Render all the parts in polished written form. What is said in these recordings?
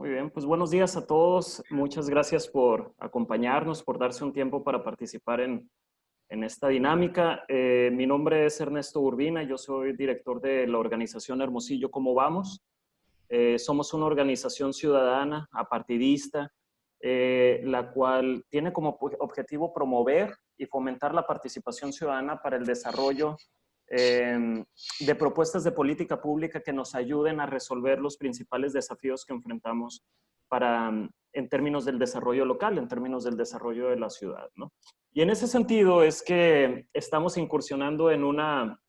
Muy bien, pues buenos días a todos. Muchas gracias por acompañarnos, por darse un tiempo para participar en esta dinámica. Mi nombre es Ernesto Urbina, yo soy director de la organización Hermosillo ¿Cómo vamos? Somos una organización ciudadana, apartidista, la cual tiene como objetivo promover y fomentar la participación ciudadana para el desarrollo de propuestas de política pública que nos ayuden a resolver los principales desafíos que enfrentamos en términos del desarrollo local, en términos del desarrollo de la ciudad, ¿no? Y en ese sentido es que estamos incursionando en una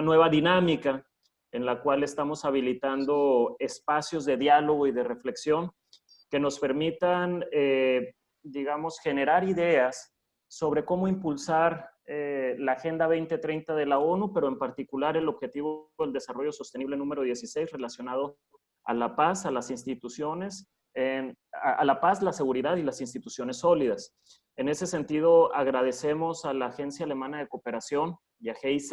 nueva dinámica en la cual estamos habilitando espacios de diálogo y de reflexión que nos permitan, digamos, generar ideas sobre cómo impulsar la Agenda 2030 de la ONU, pero en particular el Objetivo del Desarrollo Sostenible número 16 relacionado a la paz, a las instituciones, a la paz, la seguridad y las instituciones sólidas. En ese sentido, agradecemos a la Agencia Alemana de Cooperación y a GIZ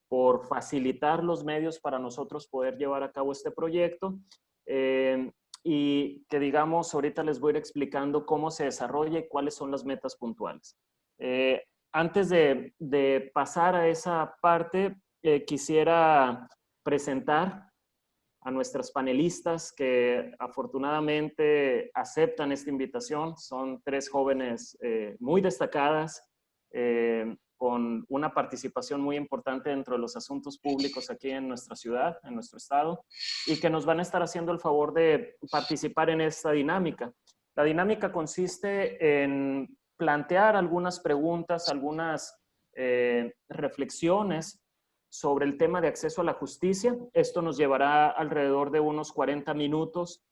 por facilitar los medios para nosotros poder llevar a cabo este proyecto. Y que digamos, ahorita les voy a ir explicando cómo se desarrolla y cuáles son las metas puntuales. Antes de pasar a esa parte, quisiera presentar a nuestras panelistas que afortunadamente aceptan esta invitación. Son tres jóvenes muy destacadas, con una participación muy importante dentro de los asuntos públicos aquí en nuestra ciudad, en nuestro estado, y que nos van a estar haciendo el favor de participar en esta dinámica. La dinámica consiste en plantear algunas preguntas, algunas reflexiones sobre el tema de acceso a la justicia. Esto nos llevará alrededor de unos 40 minutos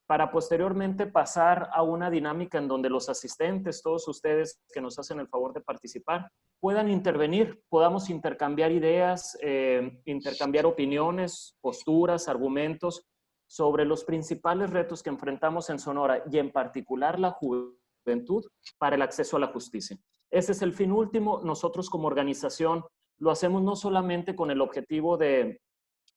para posteriormente pasar a una dinámica en donde los asistentes, todos ustedes que nos hacen el favor de participar, puedan intervenir, podamos intercambiar ideas, intercambiar opiniones, posturas, argumentos sobre los principales retos que enfrentamos en Sonora y en particular la juventud para el acceso a la justicia. Ese es el fin último. Nosotros como organización lo hacemos no solamente con el objetivo de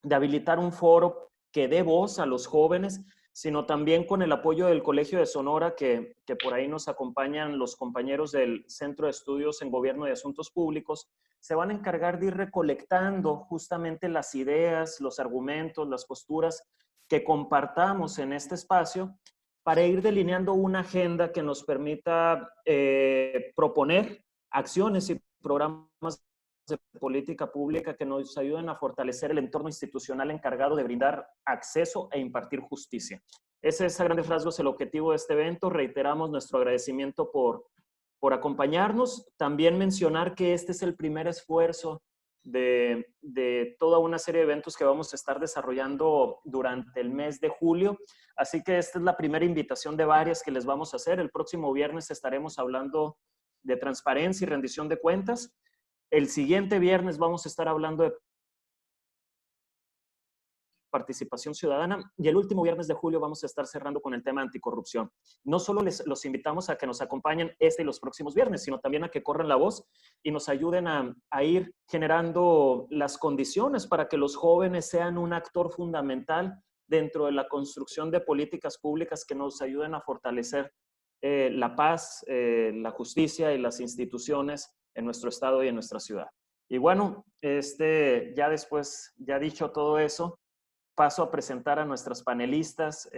habilitar un foro que dé voz a los jóvenes, sino también con el apoyo del Colegio de Sonora, que por ahí nos acompañan los compañeros del Centro de Estudios en Gobierno y Asuntos Públicos. Se van a encargar de ir recolectando justamente las ideas, los argumentos, las posturas que compartamos en este espacio para ir delineando una agenda que nos permita proponer acciones y programas de política pública que nos ayuden a fortalecer el entorno institucional encargado de brindar acceso e impartir justicia. Ese es a grandes rasgos el objetivo de este evento. Reiteramos nuestro agradecimiento por acompañarnos. También mencionar que este es el primer esfuerzo de toda una serie de eventos que vamos a estar desarrollando durante el mes de julio. Así que esta es la primera invitación de varias que les vamos a hacer. El próximo viernes estaremos hablando de transparencia y rendición de cuentas. El siguiente viernes vamos a estar hablando de participación ciudadana y el último viernes de julio vamos a estar cerrando con el tema anticorrupción. No solo los invitamos a que nos acompañen este y los próximos viernes, sino también a que corran la voz y nos ayuden a ir generando las condiciones para que los jóvenes sean un actor fundamental dentro de la construcción de políticas públicas que nos ayuden a fortalecer la paz, la justicia y las instituciones en nuestro estado y en nuestra ciudad. Y bueno, ya después, ya dicho todo eso, paso a presentar a nuestras panelistas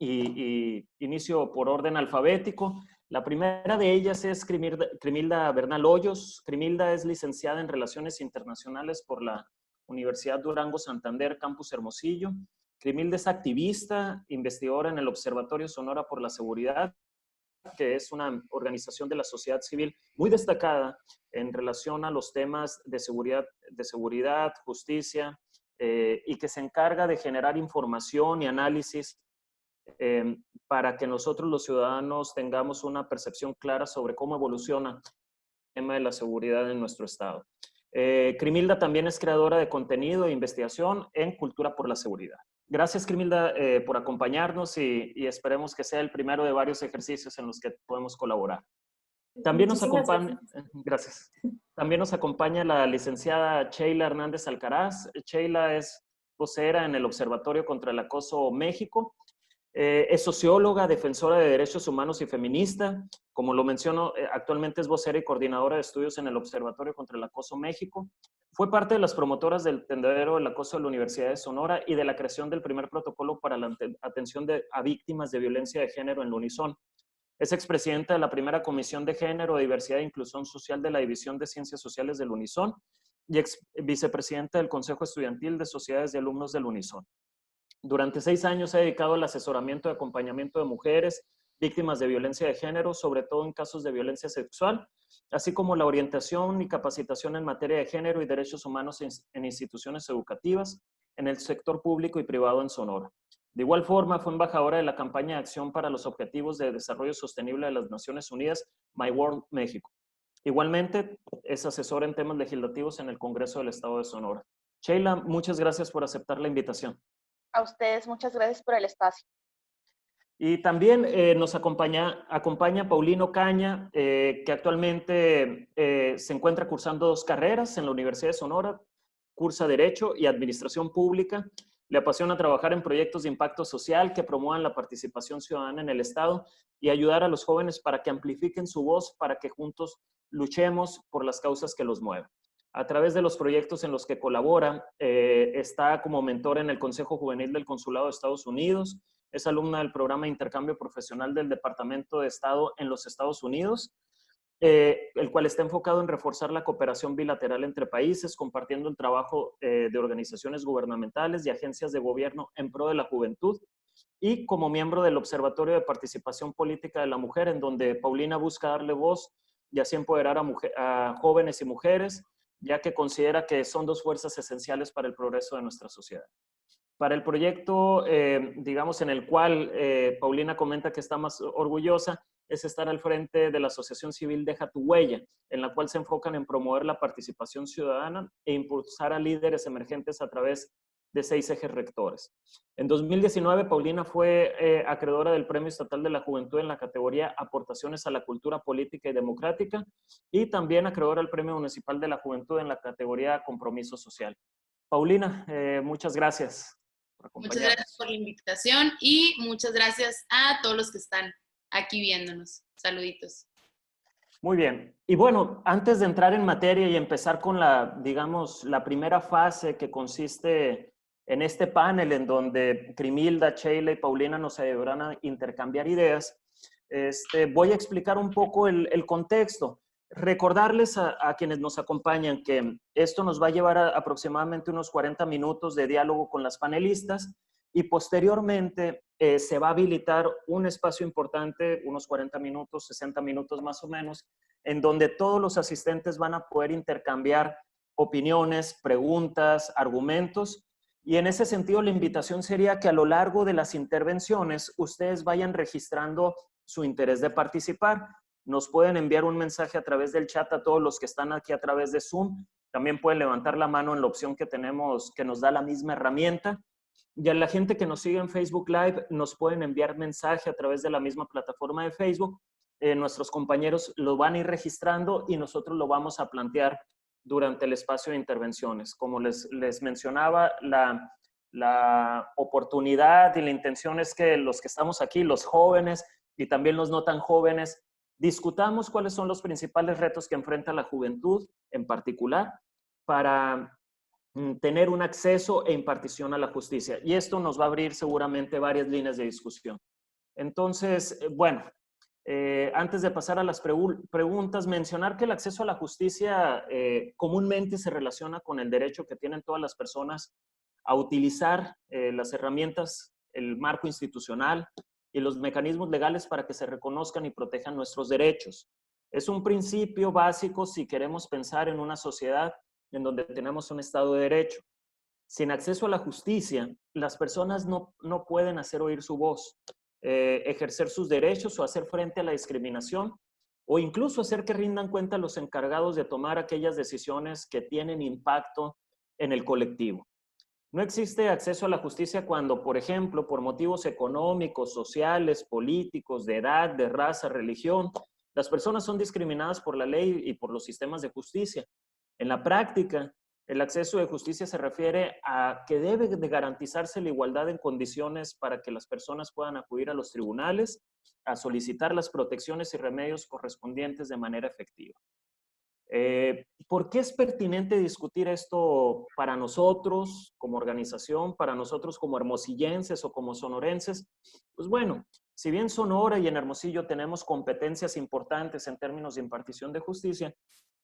y inicio por orden alfabético. La primera de ellas es Crimilda Bernal Hoyos. Crimilda es licenciada en Relaciones Internacionales por la Universidad Durango Santander, Campus Hermosillo. Crimilda es activista, investigadora en el Observatorio Sonora por la Seguridad, que es una organización de la sociedad civil muy destacada en relación a los temas de seguridad, justicia, y que se encarga de generar información y análisis para que nosotros los ciudadanos tengamos una percepción clara sobre cómo evoluciona el tema de la seguridad en nuestro estado. Crimilda también es creadora de contenido e investigación en Cultura por la Seguridad. Gracias, Crimilda, por acompañarnos y esperemos que sea el primero de varios ejercicios en los que podemos colaborar. También nos acompaña, gracias. También nos acompaña la licenciada Sheila Hernández Alcaraz. Sheila es vocera en el Observatorio contra el Acoso México. Es socióloga, defensora de derechos humanos y feminista. Como lo menciono, actualmente es vocera y coordinadora de estudios en el Observatorio contra el Acoso México. Fue parte de las promotoras del Tendedero del Acoso de la Universidad de Sonora y de la creación del primer protocolo para la atención a víctimas de violencia de género en la Unison. Es expresidenta de la primera Comisión de Género, Diversidad e Inclusión Social de la División de Ciencias Sociales del Unison y vicepresidenta del Consejo Estudiantil de Sociedades de Alumnos del Unison. Durante 6 años se ha dedicado al asesoramiento y acompañamiento de mujeres víctimas de violencia de género, sobre todo en casos de violencia sexual, así como la orientación y capacitación en materia de género y derechos humanos en instituciones educativas, en el sector público y privado en Sonora. De igual forma, fue embajadora de la campaña de acción para los Objetivos de Desarrollo Sostenible de las Naciones Unidas, My World México. Igualmente, es asesora en temas legislativos en el Congreso del Estado de Sonora. Sheila, muchas gracias por aceptar la invitación. A ustedes, muchas gracias por el espacio. Y también nos acompaña Paulino Caña, que actualmente se encuentra cursando 2 carreras en la Universidad de Sonora, cursa Derecho y Administración Pública. Le apasiona trabajar en proyectos de impacto social que promuevan la participación ciudadana en el Estado y ayudar a los jóvenes para que amplifiquen su voz, para que juntos luchemos por las causas que los mueven. A través de los proyectos en los que colabora, está como mentor en el Consejo Juvenil del Consulado de Estados Unidos, es alumna del programa de intercambio profesional del Departamento de Estado en los Estados Unidos, el cual está enfocado en reforzar la cooperación bilateral entre países, compartiendo el trabajo de organizaciones gubernamentales y agencias de gobierno en pro de la juventud, y como miembro del Observatorio de Participación Política de la Mujer, en donde Paulina busca darle voz y así empoderar a jóvenes y mujeres, ya que considera que son 2 fuerzas esenciales para el progreso de nuestra sociedad. Para el proyecto, digamos, en el cual Paulina comenta que está más orgullosa, es estar al frente de la Asociación Civil Deja tu Huella, en la cual se enfocan en promover la participación ciudadana e impulsar a líderes emergentes a través de 6 ejes rectores. En 2019, Paulina fue acreedora del Premio Estatal de la Juventud en la categoría Aportaciones a la Cultura Política y Democrática y también acreedora del Premio Municipal de la Juventud en la categoría Compromiso Social. Paulina, muchas gracias. Muchas gracias por la invitación y muchas gracias a todos los que están aquí viéndonos. Saluditos. Muy bien. Y bueno, antes de entrar en materia y empezar con digamos, la primera fase que consiste en este panel en donde Crimilda, Sheila y Paulina nos ayudarán a intercambiar ideas, voy a explicar un poco el contexto. Recordarles a quienes nos acompañan que esto nos va a llevar a aproximadamente unos 40 minutos de diálogo con las panelistas y posteriormente se va a habilitar un espacio importante, unos 40 minutos, 60 minutos más o menos, en donde todos los asistentes van a poder intercambiar opiniones, preguntas, argumentos. Y en ese sentido, la invitación sería que a lo largo de las intervenciones ustedes vayan registrando su interés de participar. Nos pueden enviar un mensaje a través del chat a todos los que están aquí a través de Zoom. También pueden levantar la mano en la opción que tenemos, que nos da la misma herramienta. Y a la gente que nos sigue en Facebook Live, nos pueden enviar mensaje a través de la misma plataforma de Facebook. Nuestros compañeros lo van a ir registrando y nosotros lo vamos a plantear durante el espacio de intervenciones. Como les mencionaba, la oportunidad y la intención es que los que estamos aquí, los jóvenes y también los no tan jóvenes, discutamos cuáles son los principales retos que enfrenta la juventud en particular para tener un acceso e impartición a la justicia. Y esto nos va a abrir seguramente varias líneas de discusión. Entonces, bueno, antes de pasar a las preguntas, mencionar que el acceso a la justicia comúnmente se relaciona con el derecho que tienen todas las personas a utilizar las herramientas, el marco institucional y los mecanismos legales para que se reconozcan y protejan nuestros derechos. Es un principio básico si queremos pensar en una sociedad en donde tenemos un Estado de Derecho. Sin acceso a la justicia, las personas no pueden hacer oír su voz, ejercer sus derechos o hacer frente a la discriminación, o incluso hacer que rindan cuenta los encargados de tomar aquellas decisiones que tienen impacto en el colectivo. No existe acceso a la justicia cuando, por ejemplo, por motivos económicos, sociales, políticos, de edad, de raza, religión, las personas son discriminadas por la ley y por los sistemas de justicia. En la práctica, El acceso de justicia se refiere a que debe de garantizarse la igualdad en condiciones para que las personas puedan acudir a los tribunales a solicitar las protecciones y remedios correspondientes de manera efectiva. ¿Por qué es pertinente discutir esto para nosotros como organización, para nosotros como hermosillenses o como sonorenses? Pues bueno, si bien Sonora y en Hermosillo tenemos competencias importantes en términos de impartición de justicia,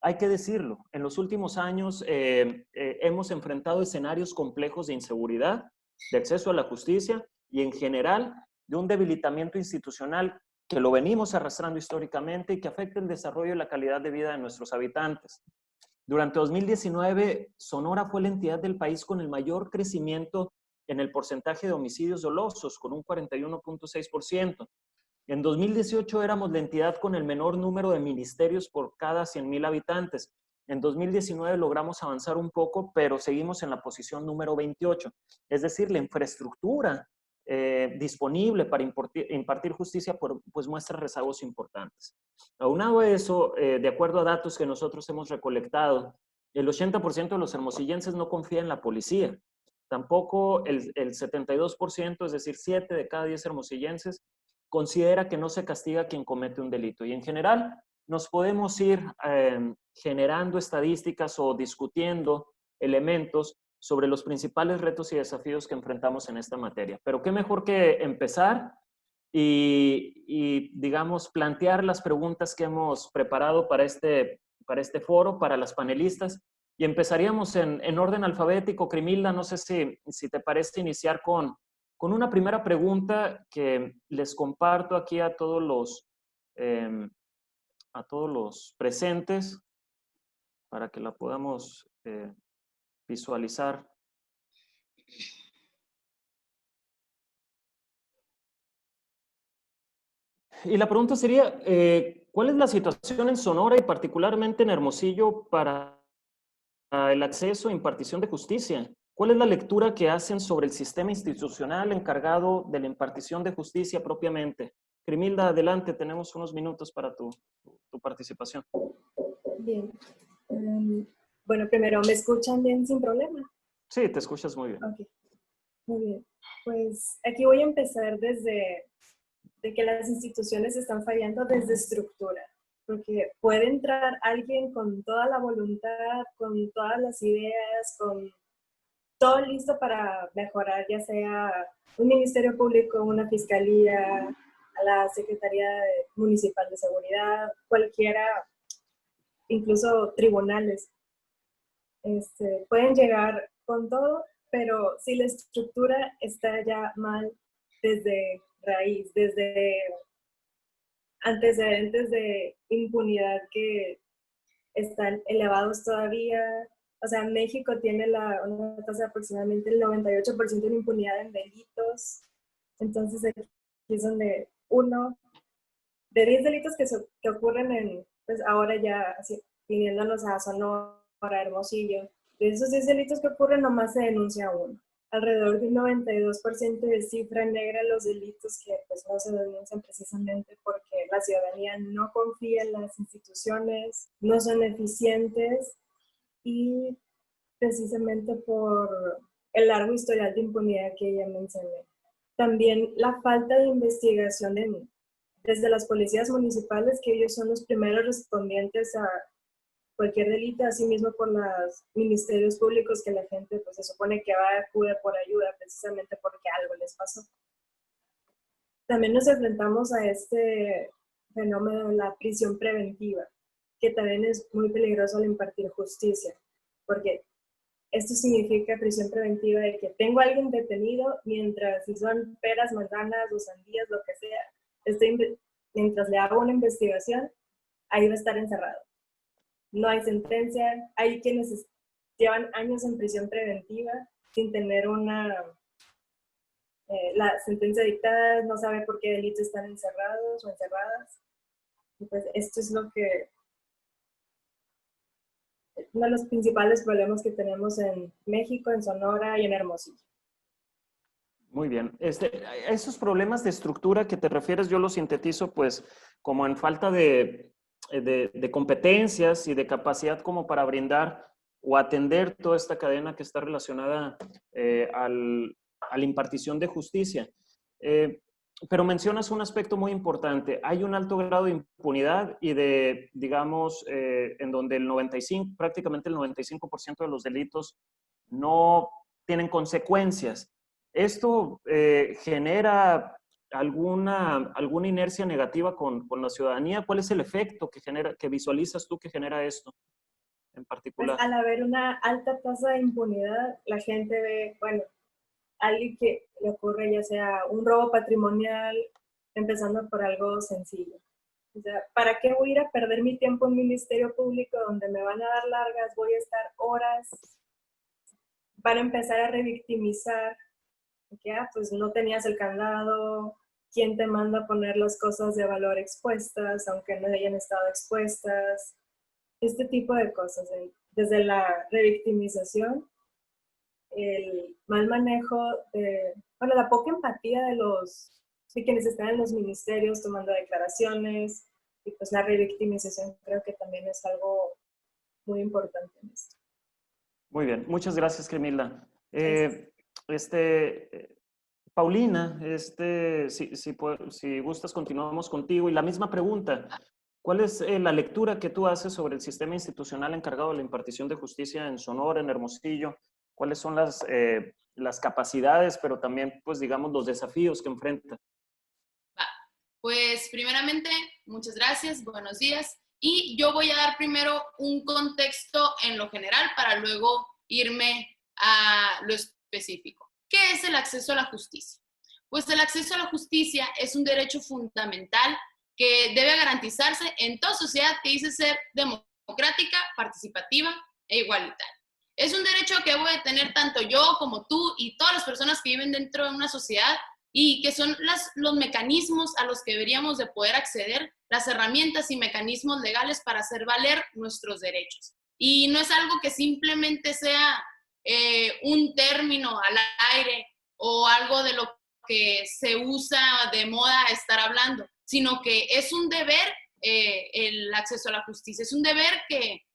hay que decirlo, en los últimos años hemos enfrentado escenarios complejos de inseguridad, de acceso a la justicia y en general de un debilitamiento institucional que lo venimos arrastrando históricamente y que afecta el desarrollo y la calidad de vida de nuestros habitantes. Durante 2019, Sonora fue la entidad del país con el mayor crecimiento en el porcentaje de homicidios dolosos, con un 41.6%. En 2018 éramos la entidad con el menor número de ministerios por cada 100,000 habitantes. En 2019 logramos avanzar un poco, pero seguimos en la posición número 28. Es decir, la infraestructura disponible para impartir justicia pues muestra rezagos importantes. Aunado a eso, de acuerdo a datos que nosotros hemos recolectado, el 80% de los hermosillenses no confía en la policía. Tampoco el 72%, es decir, 7 de cada 10 hermosillenses, considera que no se castiga a quien comete un delito. Y en general nos podemos ir generando estadísticas o discutiendo elementos sobre los principales retos y desafíos que enfrentamos en esta materia. Pero qué mejor que empezar y digamos, plantear las preguntas que hemos preparado para este foro, para las panelistas. Y empezaríamos en orden alfabético. Crimilda, no sé si te parece iniciar con una primera pregunta que les comparto aquí a todos los presentes para que la podamos visualizar. Y la pregunta sería, ¿cuál es la situación en Sonora y particularmente en Hermosillo para el acceso e impartición de justicia? ¿Cuál es la lectura que hacen sobre el sistema institucional encargado de la impartición de justicia propiamente? Crimilda, adelante, tenemos unos minutos para tu participación. Bien. Bueno, primero, ¿me escuchan bien sin problema? Sí, te escuchas muy bien. Ok, muy bien. Pues aquí voy a empezar desde que las instituciones están fallando desde estructura, porque puede entrar alguien con toda la voluntad, con todas las ideas, con todo listo para mejorar, ya sea un ministerio público, una fiscalía, a la Secretaría Municipal de Seguridad, cualquiera, incluso tribunales. Pueden llegar con todo, pero si la estructura está ya mal desde raíz, desde antecedentes de impunidad que están elevados todavía. O sea, México tiene una tasa de aproximadamente el 98% de impunidad en delitos. Entonces aquí es donde uno de 10 delitos que ocurren pues ahora ya así, viniéndonos a Sonora, Hermosillo, de esos 10 delitos que ocurren nomás se denuncia uno. Alrededor de un 92% de cifra negra los delitos que pues no se denuncian precisamente porque la ciudadanía no confía en las instituciones, no son eficientes y precisamente por el largo historial de impunidad que ya mencioné. También la falta de investigación desde las policías municipales, que ellos son los primeros respondientes a cualquier delito, así mismo por los ministerios públicos que la gente pues se supone que va a acudir por ayuda precisamente porque algo les pasó. También nos enfrentamos a este fenómeno de la prisión preventiva, que también es muy peligroso al impartir justicia, porque esto significa prisión preventiva de que tengo a alguien detenido mientras, si son peras, manzanas o sandías, lo que sea, mientras le hago una investigación, ahí va a estar encerrado. No hay sentencia, hay quienes llevan años en prisión preventiva sin tener la sentencia dictada, no sabe por qué delitos están encerrados o encerradas. Y pues esto es uno de los principales problemas que tenemos en México, en Sonora y en Hermosillo. Muy bien. Esos problemas de estructura que te refieres, yo los sintetizo pues como en falta de competencias y de capacidad como para brindar o atender toda esta cadena que está relacionada a la impartición de justicia. Pero mencionas un aspecto muy importante. Hay un alto grado de impunidad y de, digamos, en donde prácticamente el 95% de los delitos no tienen consecuencias. ¿Esto genera alguna inercia negativa con la ciudadanía? ¿Cuál es el efecto que visualizas tú que genera esto en Pues particular? al haber una alta tasa de impunidad, la gente ve, bueno, alguien que le ocurre ya sea un robo patrimonial, empezando por algo sencillo. O sea, ¿para qué voy a ir a perder mi tiempo en un ministerio público donde me van a dar largas, voy a estar horas, van a empezar a revictimizar, que pues no tenías el candado, quién te manda a poner las cosas de valor expuestas, aunque no hayan estado expuestas, este tipo de cosas, desde la revictimización, el mal manejo bueno, la poca empatía de quienes están en los ministerios tomando declaraciones, y pues la revictimización creo que también es algo muy importante en esto. Muy bien, muchas gracias, Cremilda. Gracias. Paulina, si gustas, continuamos contigo. Y la misma pregunta, ¿cuál es la lectura que tú haces sobre el sistema institucional encargado de la impartición de justicia en Sonora, en Hermosillo? ¿Cuáles son las capacidades, pero también, pues, digamos, los desafíos que enfrenta? Pues, primeramente, muchas gracias, buenos días. Y yo voy a dar primero un contexto en lo general para luego irme a lo específico. ¿Qué es el acceso a la justicia? Pues el acceso a la justicia es un derecho fundamental que debe garantizarse en toda sociedad que dice ser democrática, participativa e igualitaria. Es un derecho que debo de tener tanto yo como tú y todas las personas que viven dentro de una sociedad, y que son los mecanismos a los que deberíamos de poder acceder, las herramientas y mecanismos legales para hacer valer nuestros derechos. Y no es algo que simplemente sea un término al aire o algo de lo que se usa de moda estar hablando, sino que es un deber el acceso a la justicia, es un deber que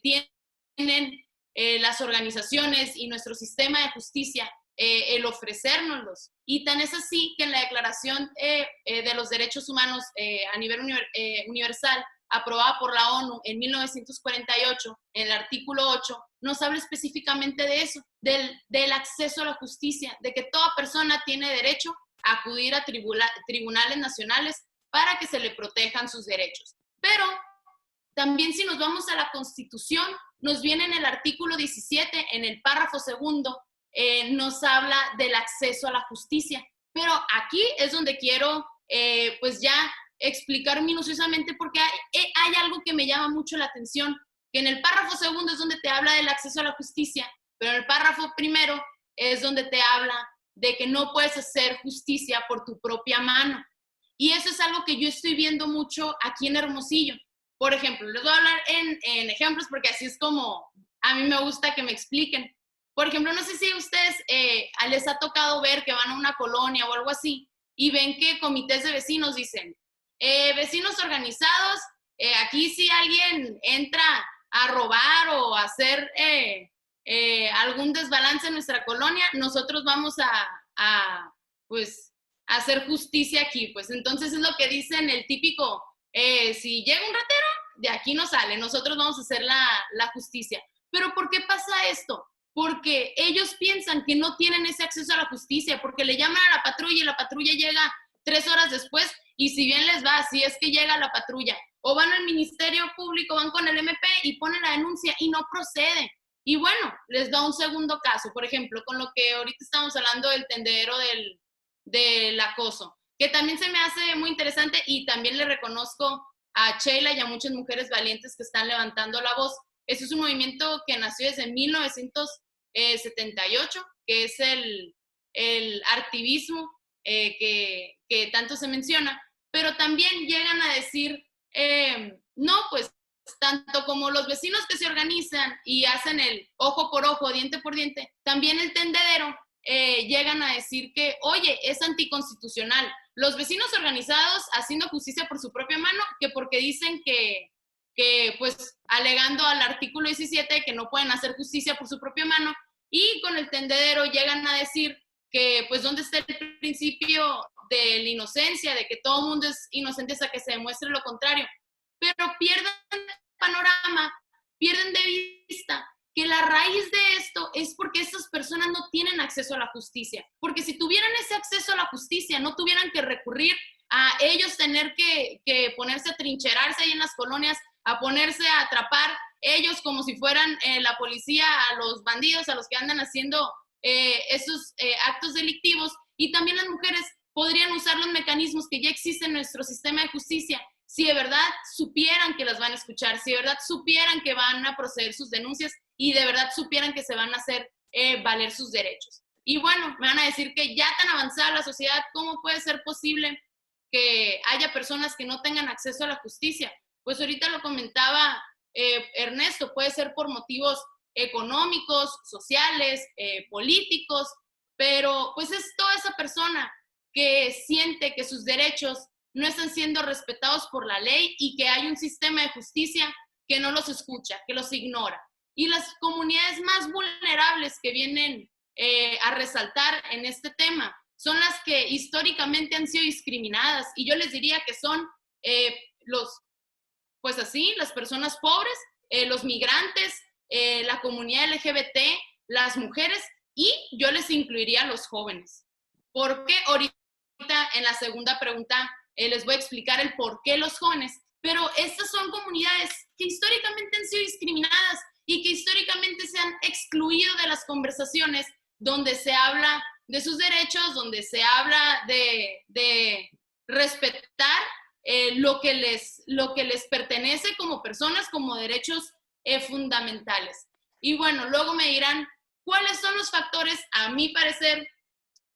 tienen las organizaciones y nuestro sistema de justicia, el ofrecérnoslos. Y tan es así que en la Declaración de los Derechos Humanos a nivel universal, aprobada por la ONU en 1948, en el artículo 8, nos habla específicamente de eso, del acceso a la justicia, de que toda persona tiene derecho a acudir a tribunales nacionales para que se le protejan sus derechos. Pero también, si nos vamos a la Constitución, nos viene en el artículo 17, en el párrafo segundo, nos habla del acceso a la justicia. Pero aquí es donde quiero pues ya explicar minuciosamente, porque hay algo que me llama mucho la atención, que en el párrafo segundo es donde te habla del acceso a la justicia, pero en el párrafo primero es donde te habla de que no puedes hacer justicia por tu propia mano. Y eso es algo que yo estoy viendo mucho aquí en Hermosillo. Por ejemplo, les voy a hablar en ejemplos porque así es como a mí me gusta que me expliquen. Por ejemplo, no sé si a ustedes les ha tocado ver que van a una colonia o algo así y ven que comités de vecinos dicen, vecinos organizados, aquí si alguien entra a robar o a hacer algún desbalance en nuestra colonia, nosotros vamos pues, a hacer justicia aquí. Pues entonces es lo que dicen el típico, si llega un ratero, de aquí no sale, nosotros vamos a hacer la justicia. Pero ¿por qué pasa esto? Porque ellos piensan que no tienen ese acceso a la justicia, porque le llaman a la patrulla y la patrulla llega 3 horas después, y si bien les va, si es que llega la patrulla, o van al Ministerio Público, van con el MP y ponen la denuncia y no procede. Y bueno, les da un segundo caso, por ejemplo, con lo que ahorita estamos hablando del tendedero del acoso, que también se me hace muy interesante, y también le reconozco a Sheila y a muchas mujeres valientes que están levantando la voz. Eso es un movimiento que nació desde 1978, que es el activismo que tanto se menciona, pero también llegan a decir, no, pues tanto como los vecinos que se organizan y hacen el ojo por ojo, diente por diente, también el tendedero, llegan a decir que, oye, es anticonstitucional. Los vecinos organizados haciendo justicia por su propia mano, que porque dicen que que pues alegando al artículo 17 que no pueden hacer justicia por su propia mano, y con el tendedero llegan a decir que pues dónde está el principio de la inocencia, de que todo el mundo es inocente hasta que se demuestre lo contrario, pero pierden el panorama, pierden de vista que la raíz de esto es porque estas personas no tienen acceso a la justicia, porque si tuvieran ese acceso a la justicia, no tuvieran que recurrir a ellos tener que ponerse a trincherarse ahí en las colonias, a ponerse a atrapar ellos como si fueran la policía a los bandidos, a los que andan haciendo esos actos delictivos, y también las mujeres podrían usar los mecanismos que ya existen en nuestro sistema de justicia si de verdad supieran que las van a escuchar, si de verdad supieran que van a proceder sus denuncias y de verdad supieran que se van a hacer valer sus derechos. Y bueno, me van a decir que ya tan avanzada la sociedad, ¿cómo puede ser posible que haya personas que no tengan acceso a la justicia? Pues ahorita lo comentaba Ernesto, puede ser por motivos económicos, sociales, políticos, pero pues es toda esa persona que siente que sus derechos no están siendo respetados por la ley y que hay un sistema de justicia que no los escucha, que los ignora. Y las comunidades más vulnerables que vienen a resaltar en este tema son las que históricamente han sido discriminadas, y yo les diría que son las personas pobres, los migrantes, la comunidad LGBT, las mujeres, y yo les incluiría a los jóvenes. Porque ahorita en la segunda pregunta les voy a explicar el por qué los jóvenes, pero estas son comunidades que históricamente han sido discriminadas y que históricamente se han excluido de las conversaciones donde se habla de sus derechos, donde se habla de respetar lo que les pertenece como personas, como derechos fundamentales. Y bueno, luego me dirán, ¿cuáles son los factores, a mi parecer,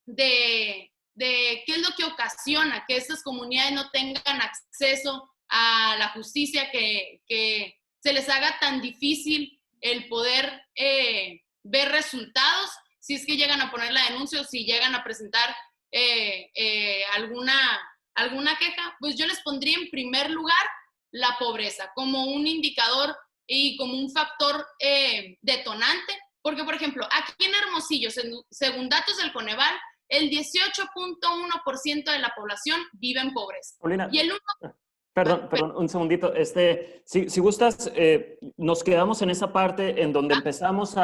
de qué es lo que ocasiona que estas comunidades no tengan acceso a la justicia, que se les haga tan difícil el poder ver resultados si es que llegan a poner la denuncia o si llegan a presentar alguna queja? Pues yo les pondría en primer lugar la pobreza como un indicador y como un factor detonante, porque por ejemplo, aquí en Hermosillo, según datos del Coneval, el 18.1% de la población vive en pobreza. Paulina, Y el perdón, un segundito. Si gustas, nos quedamos en esa parte en donde empezamos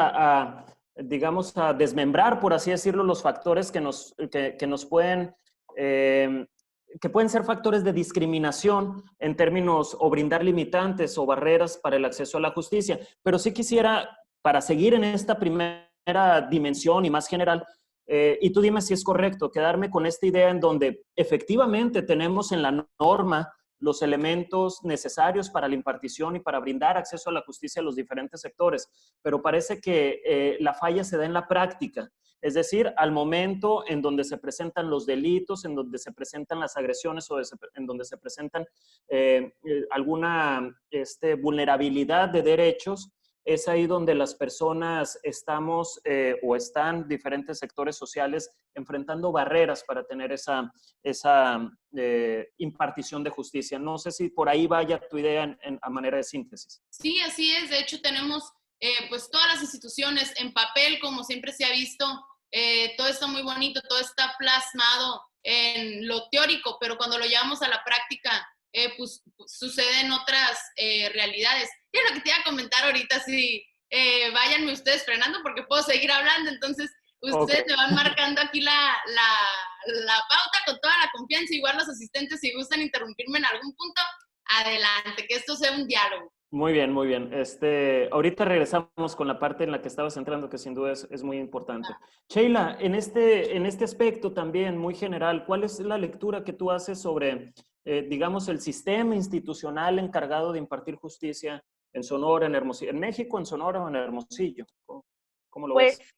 digamos, a desmembrar, por así decirlo, los factores que nos pueden, que pueden ser factores de discriminación en términos o brindar limitantes o barreras para el acceso a la justicia. Pero sí quisiera, para seguir en esta primera dimensión y más general, y tú dime si es correcto, quedarme con esta idea en donde efectivamente tenemos en la norma los elementos necesarios para la impartición y para brindar acceso a la justicia a los diferentes sectores, pero parece que la falla se da en la práctica, es decir, al momento en donde se presentan los delitos, en donde se presentan las agresiones o en donde se presentan alguna vulnerabilidad de derechos. Es ahí donde las personas estamos o están diferentes sectores sociales enfrentando barreras para tener esa impartición de justicia. No sé si por ahí vaya tu idea a manera de síntesis. Sí, así es. De hecho, tenemos pues todas las instituciones en papel, como siempre se ha visto. Todo está muy bonito, todo está plasmado en lo teórico, pero cuando lo llevamos a la práctica, pues suceden otras realidades. Y es lo que te iba a comentar ahorita, sí, váyanme ustedes frenando porque puedo seguir hablando, entonces ustedes me van marcando aquí la pauta con toda la confianza. Igual los asistentes, si gustan interrumpirme en algún punto, adelante, que esto sea un diálogo. Muy bien, muy bien. Ahorita regresamos con la parte en la que estabas entrando, que sin duda es muy importante. Sheila, en este aspecto también muy general, ¿cuál es la lectura que tú haces sobre, digamos, el sistema institucional encargado de impartir justicia en Sonora, en Hermosillo, en México, en Sonora o en Hermosillo? ¿Cómo lo ves? Pues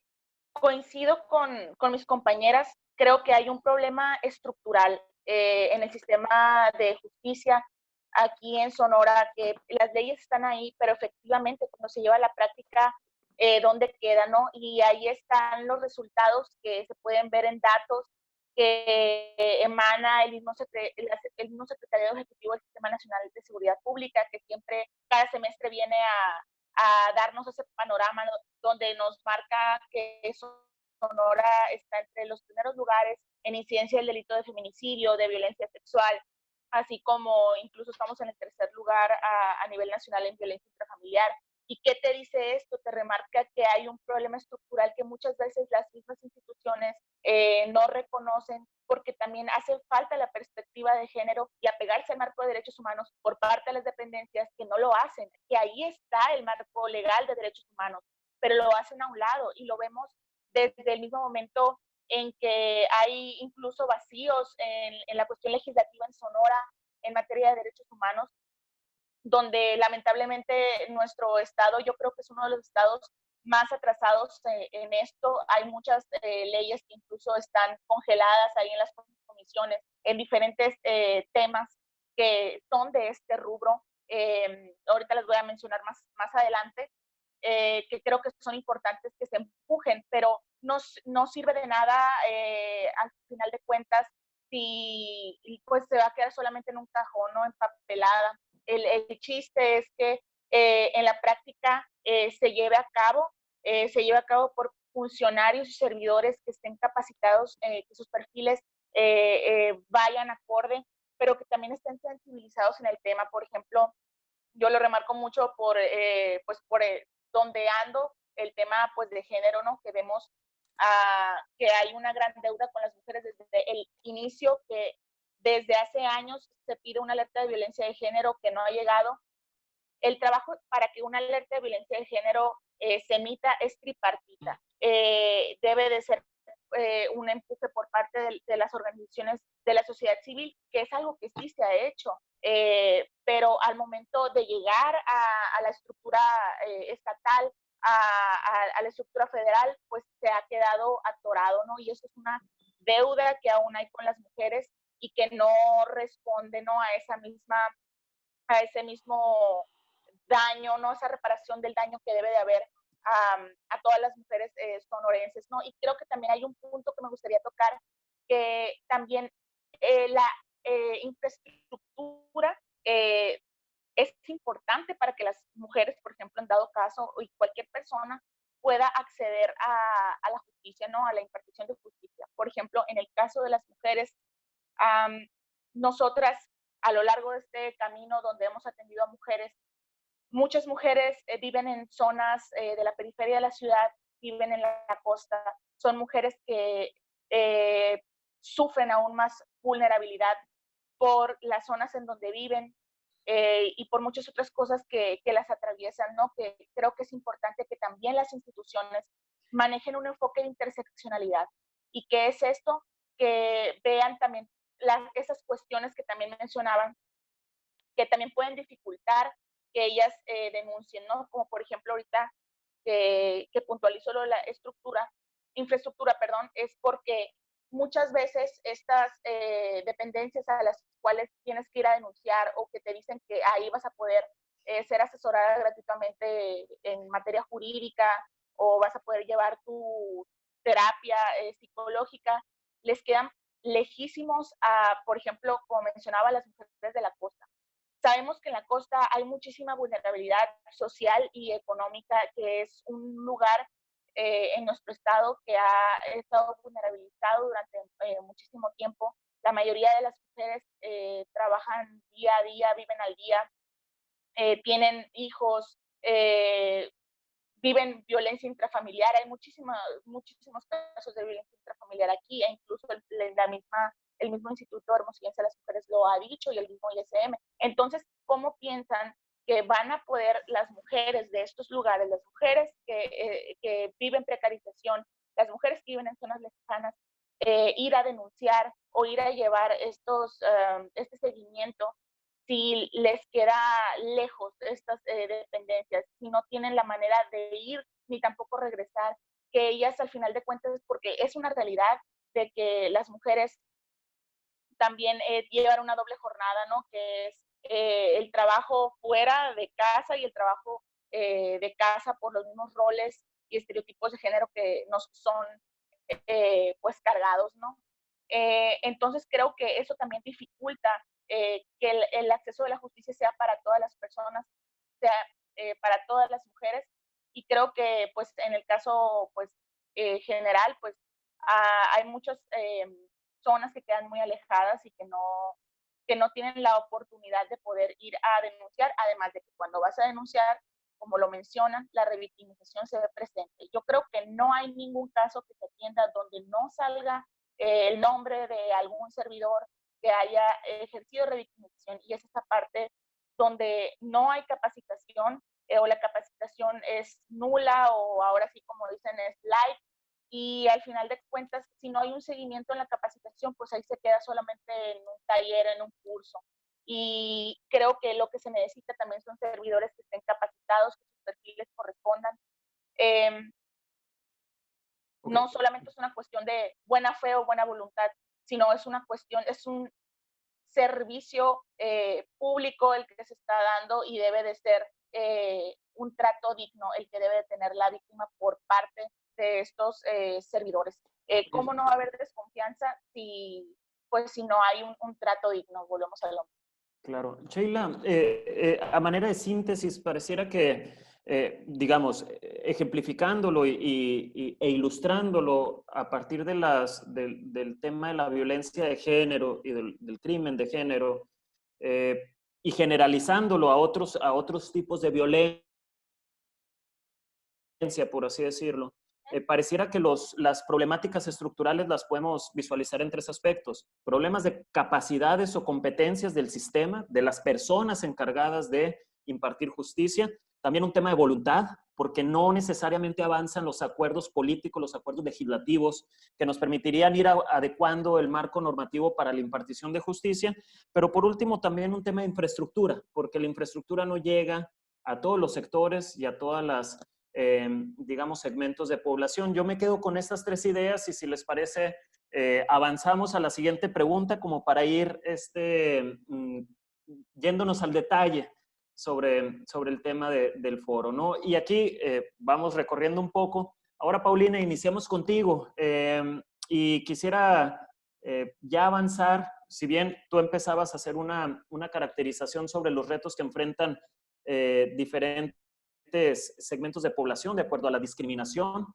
coincido con mis compañeras, creo que hay un problema estructural en el sistema de justicia aquí en Sonora, que las leyes están ahí, pero efectivamente cuando se lleva a la práctica, ¿dónde queda, no? Y ahí están los resultados que se pueden ver en datos que emana el mismo Secretariado Ejecutivo del Sistema Nacional de Seguridad Pública, que siempre, cada semestre viene a darnos ese panorama, ¿no?, donde nos marca que Sonora está entre los primeros lugares en incidencia del delito de feminicidio, de violencia sexual, así como incluso estamos en el tercer lugar a nivel nacional en violencia intrafamiliar. ¿Y qué te dice esto? Te remarca que hay un problema estructural que muchas veces las mismas instituciones no reconocen, porque también hace falta la perspectiva de género y apegarse al marco de derechos humanos por parte de las dependencias que no lo hacen, que ahí está el marco legal de derechos humanos, pero lo hacen a un lado y lo vemos desde el mismo momento en que hay incluso vacíos en la cuestión legislativa en Sonora en materia de derechos humanos, donde lamentablemente nuestro estado, yo creo que es uno de los estados más atrasados en esto. Hay muchas leyes que incluso están congeladas ahí en las comisiones, en diferentes temas que son de este rubro. Ahorita les voy a mencionar más adelante, que creo que son importantes que se empujen, pero no sirve de nada al final de cuentas si pues se va a quedar solamente en un cajón, ¿no?, empapelada. El chiste es que en la práctica se lleve a cabo por funcionarios y servidores que estén capacitados, que sus perfiles vayan acorde, pero que también estén sensibilizados en el tema. Por ejemplo, yo lo remarco mucho por donde ando el tema pues de género, ¿no?, que vemos que hay una gran deuda con las mujeres desde el inicio, que desde hace años se pide una alerta de violencia de género que no ha llegado. El trabajo para que una alerta de violencia de género se emita es tripartita. Debe de ser un empuje por parte de las organizaciones de la sociedad civil, que es algo que sí se ha hecho, pero al momento de llegar a la estructura estatal, a la estructura federal, pues se ha quedado atorado, ¿no? Y eso es una deuda que aún hay con las mujeres y que no responde, ¿no?, a ese mismo daño, ¿no?, esa reparación del daño que debe de haber a todas las mujeres sonorenses, ¿no? Y creo que también hay un punto que me gustaría tocar, que también la infraestructura es importante para que las mujeres, por ejemplo, en dado caso, y cualquier persona pueda acceder a la justicia, ¿no?, a la impartición de justicia. Por ejemplo, en el caso de las mujeres, nosotras, a lo largo de este camino donde hemos atendido a mujeres, muchas mujeres viven en zonas de la periferia de la ciudad, viven en la costa, son mujeres que sufren aún más vulnerabilidad por las zonas en donde viven y por muchas otras cosas que las atraviesan, ¿no? Que creo que es importante que también las instituciones manejen un enfoque de interseccionalidad. ¿Y qué es esto? Que vean también esas cuestiones que también mencionaban, que también pueden dificultar que ellas denuncien, ¿no? Como por ejemplo ahorita que puntualizo lo de la infraestructura, perdón, es porque muchas veces estas dependencias a las cuales tienes que ir a denunciar o que te dicen que ahí vas a poder ser asesorada gratuitamente en materia jurídica o vas a poder llevar tu terapia psicológica, les quedan lejísimos a, por ejemplo, como mencionaba, las mujeres de la costa. Sabemos que en la costa hay muchísima vulnerabilidad social y económica, que es un lugar en nuestro estado que ha estado vulnerabilizado durante muchísimo tiempo. La mayoría de las mujeres trabajan día a día, viven al día, tienen hijos, viven violencia intrafamiliar. Hay muchísimos casos de violencia intrafamiliar aquí, e incluso el mismo Instituto Hermosillense de las Mujeres lo ha dicho y el mismo ISM. Entonces, ¿cómo piensan que van a poder las mujeres de estos lugares, las mujeres que viven precarización, las mujeres que viven en zonas lejanas, ir a denunciar o ir a llevar este seguimiento si les queda lejos estas dependencias, si no tienen la manera de ir ni tampoco regresar, que ellas al final de cuentas, porque es una realidad de que las mujeres también llevan una doble jornada, ¿no? Que es el trabajo fuera de casa y el trabajo de casa por los mismos roles y estereotipos de género que nos son pues cargados, ¿no? Entonces creo que eso también dificulta que el acceso a la justicia sea para todas las personas, sea para todas las mujeres, y creo que pues en el caso pues general pues hay muchas zonas que quedan muy alejadas y que no tienen la oportunidad de poder ir a denunciar, además de que cuando vas a denunciar, como lo mencionan, la revictimización se ve presente. Yo creo que no hay ningún caso que se atienda donde no salga el nombre de algún servidor que haya ejercido revictimización, y es esa parte donde no hay capacitación o la capacitación es nula, o ahora sí como dicen es light, y al final de cuentas si no hay un seguimiento en la capacitación pues ahí se queda solamente en un taller, en un curso, y creo que lo que se necesita también son servidores que estén capacitados, que sus perfiles correspondan. Eh, Ok. no solamente es una cuestión de buena fe o buena voluntad, sino es una cuestión, es un servicio público el que se está dando, y debe de ser un trato digno el que debe de tener la víctima por parte de estos servidores. ¿Cómo no va a haber desconfianza si no hay un trato digno? Volvemos a lo mismo. Claro. Sheila, a manera de síntesis, pareciera que, digamos, ejemplificándolo e ilustrándolo a partir de del tema de la violencia de género y del crimen de género, y generalizándolo a otros tipos de violencia, por así decirlo, pareciera que las problemáticas estructurales las podemos visualizar en tres aspectos: problemas de capacidades o competencias del sistema, de las personas encargadas de impartir justicia, también un tema de voluntad, porque no necesariamente avanzan los acuerdos políticos, los acuerdos legislativos que nos permitirían ir adecuando el marco normativo para la impartición de justicia, pero por último también un tema de infraestructura, porque la infraestructura no llega a todos los sectores y a todas las digamos, segmentos de población. Yo me quedo con estas tres ideas y si les parece, avanzamos a la siguiente pregunta como para ir yéndonos al detalle sobre el tema del foro, ¿no? Y aquí vamos recorriendo un poco. Ahora, Paulina, iniciamos contigo y quisiera ya avanzar, si bien tú empezabas a hacer una caracterización sobre los retos que enfrentan diferentes segmentos de población de acuerdo a la discriminación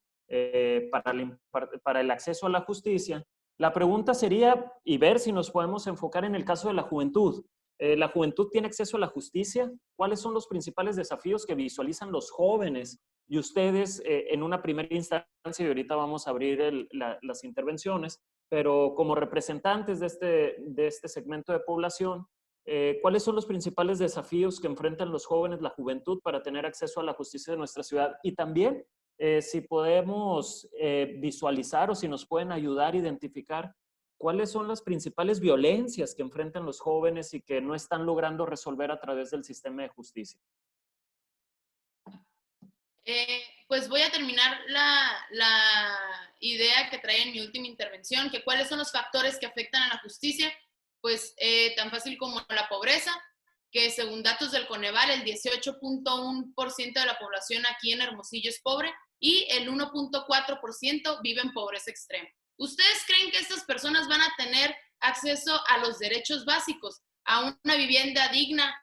para el acceso a la justicia. La pregunta sería, y ver si nos podemos enfocar en el caso de la juventud. ¿La juventud tiene acceso a la justicia? ¿Cuáles son los principales desafíos que visualizan los jóvenes y ustedes en una primera instancia? Y ahorita vamos a abrir las intervenciones, pero como representantes de este segmento de población, ¿cuáles son los principales desafíos que enfrentan los jóvenes, la juventud, para tener acceso a la justicia de nuestra ciudad? Y también, si podemos visualizar o si nos pueden ayudar a identificar cuáles son las principales violencias que enfrentan los jóvenes y que no están logrando resolver a través del sistema de justicia. Pues voy a terminar la idea que traía en mi última intervención, que cuáles son los factores que afectan a la justicia. Pues tan fácil como la pobreza, que según datos del Coneval, el 18.1% de la población aquí en Hermosillo es pobre y el 1.4% vive en pobreza extrema. ¿Ustedes creen que estas personas van a tener acceso a los derechos básicos, a una vivienda digna,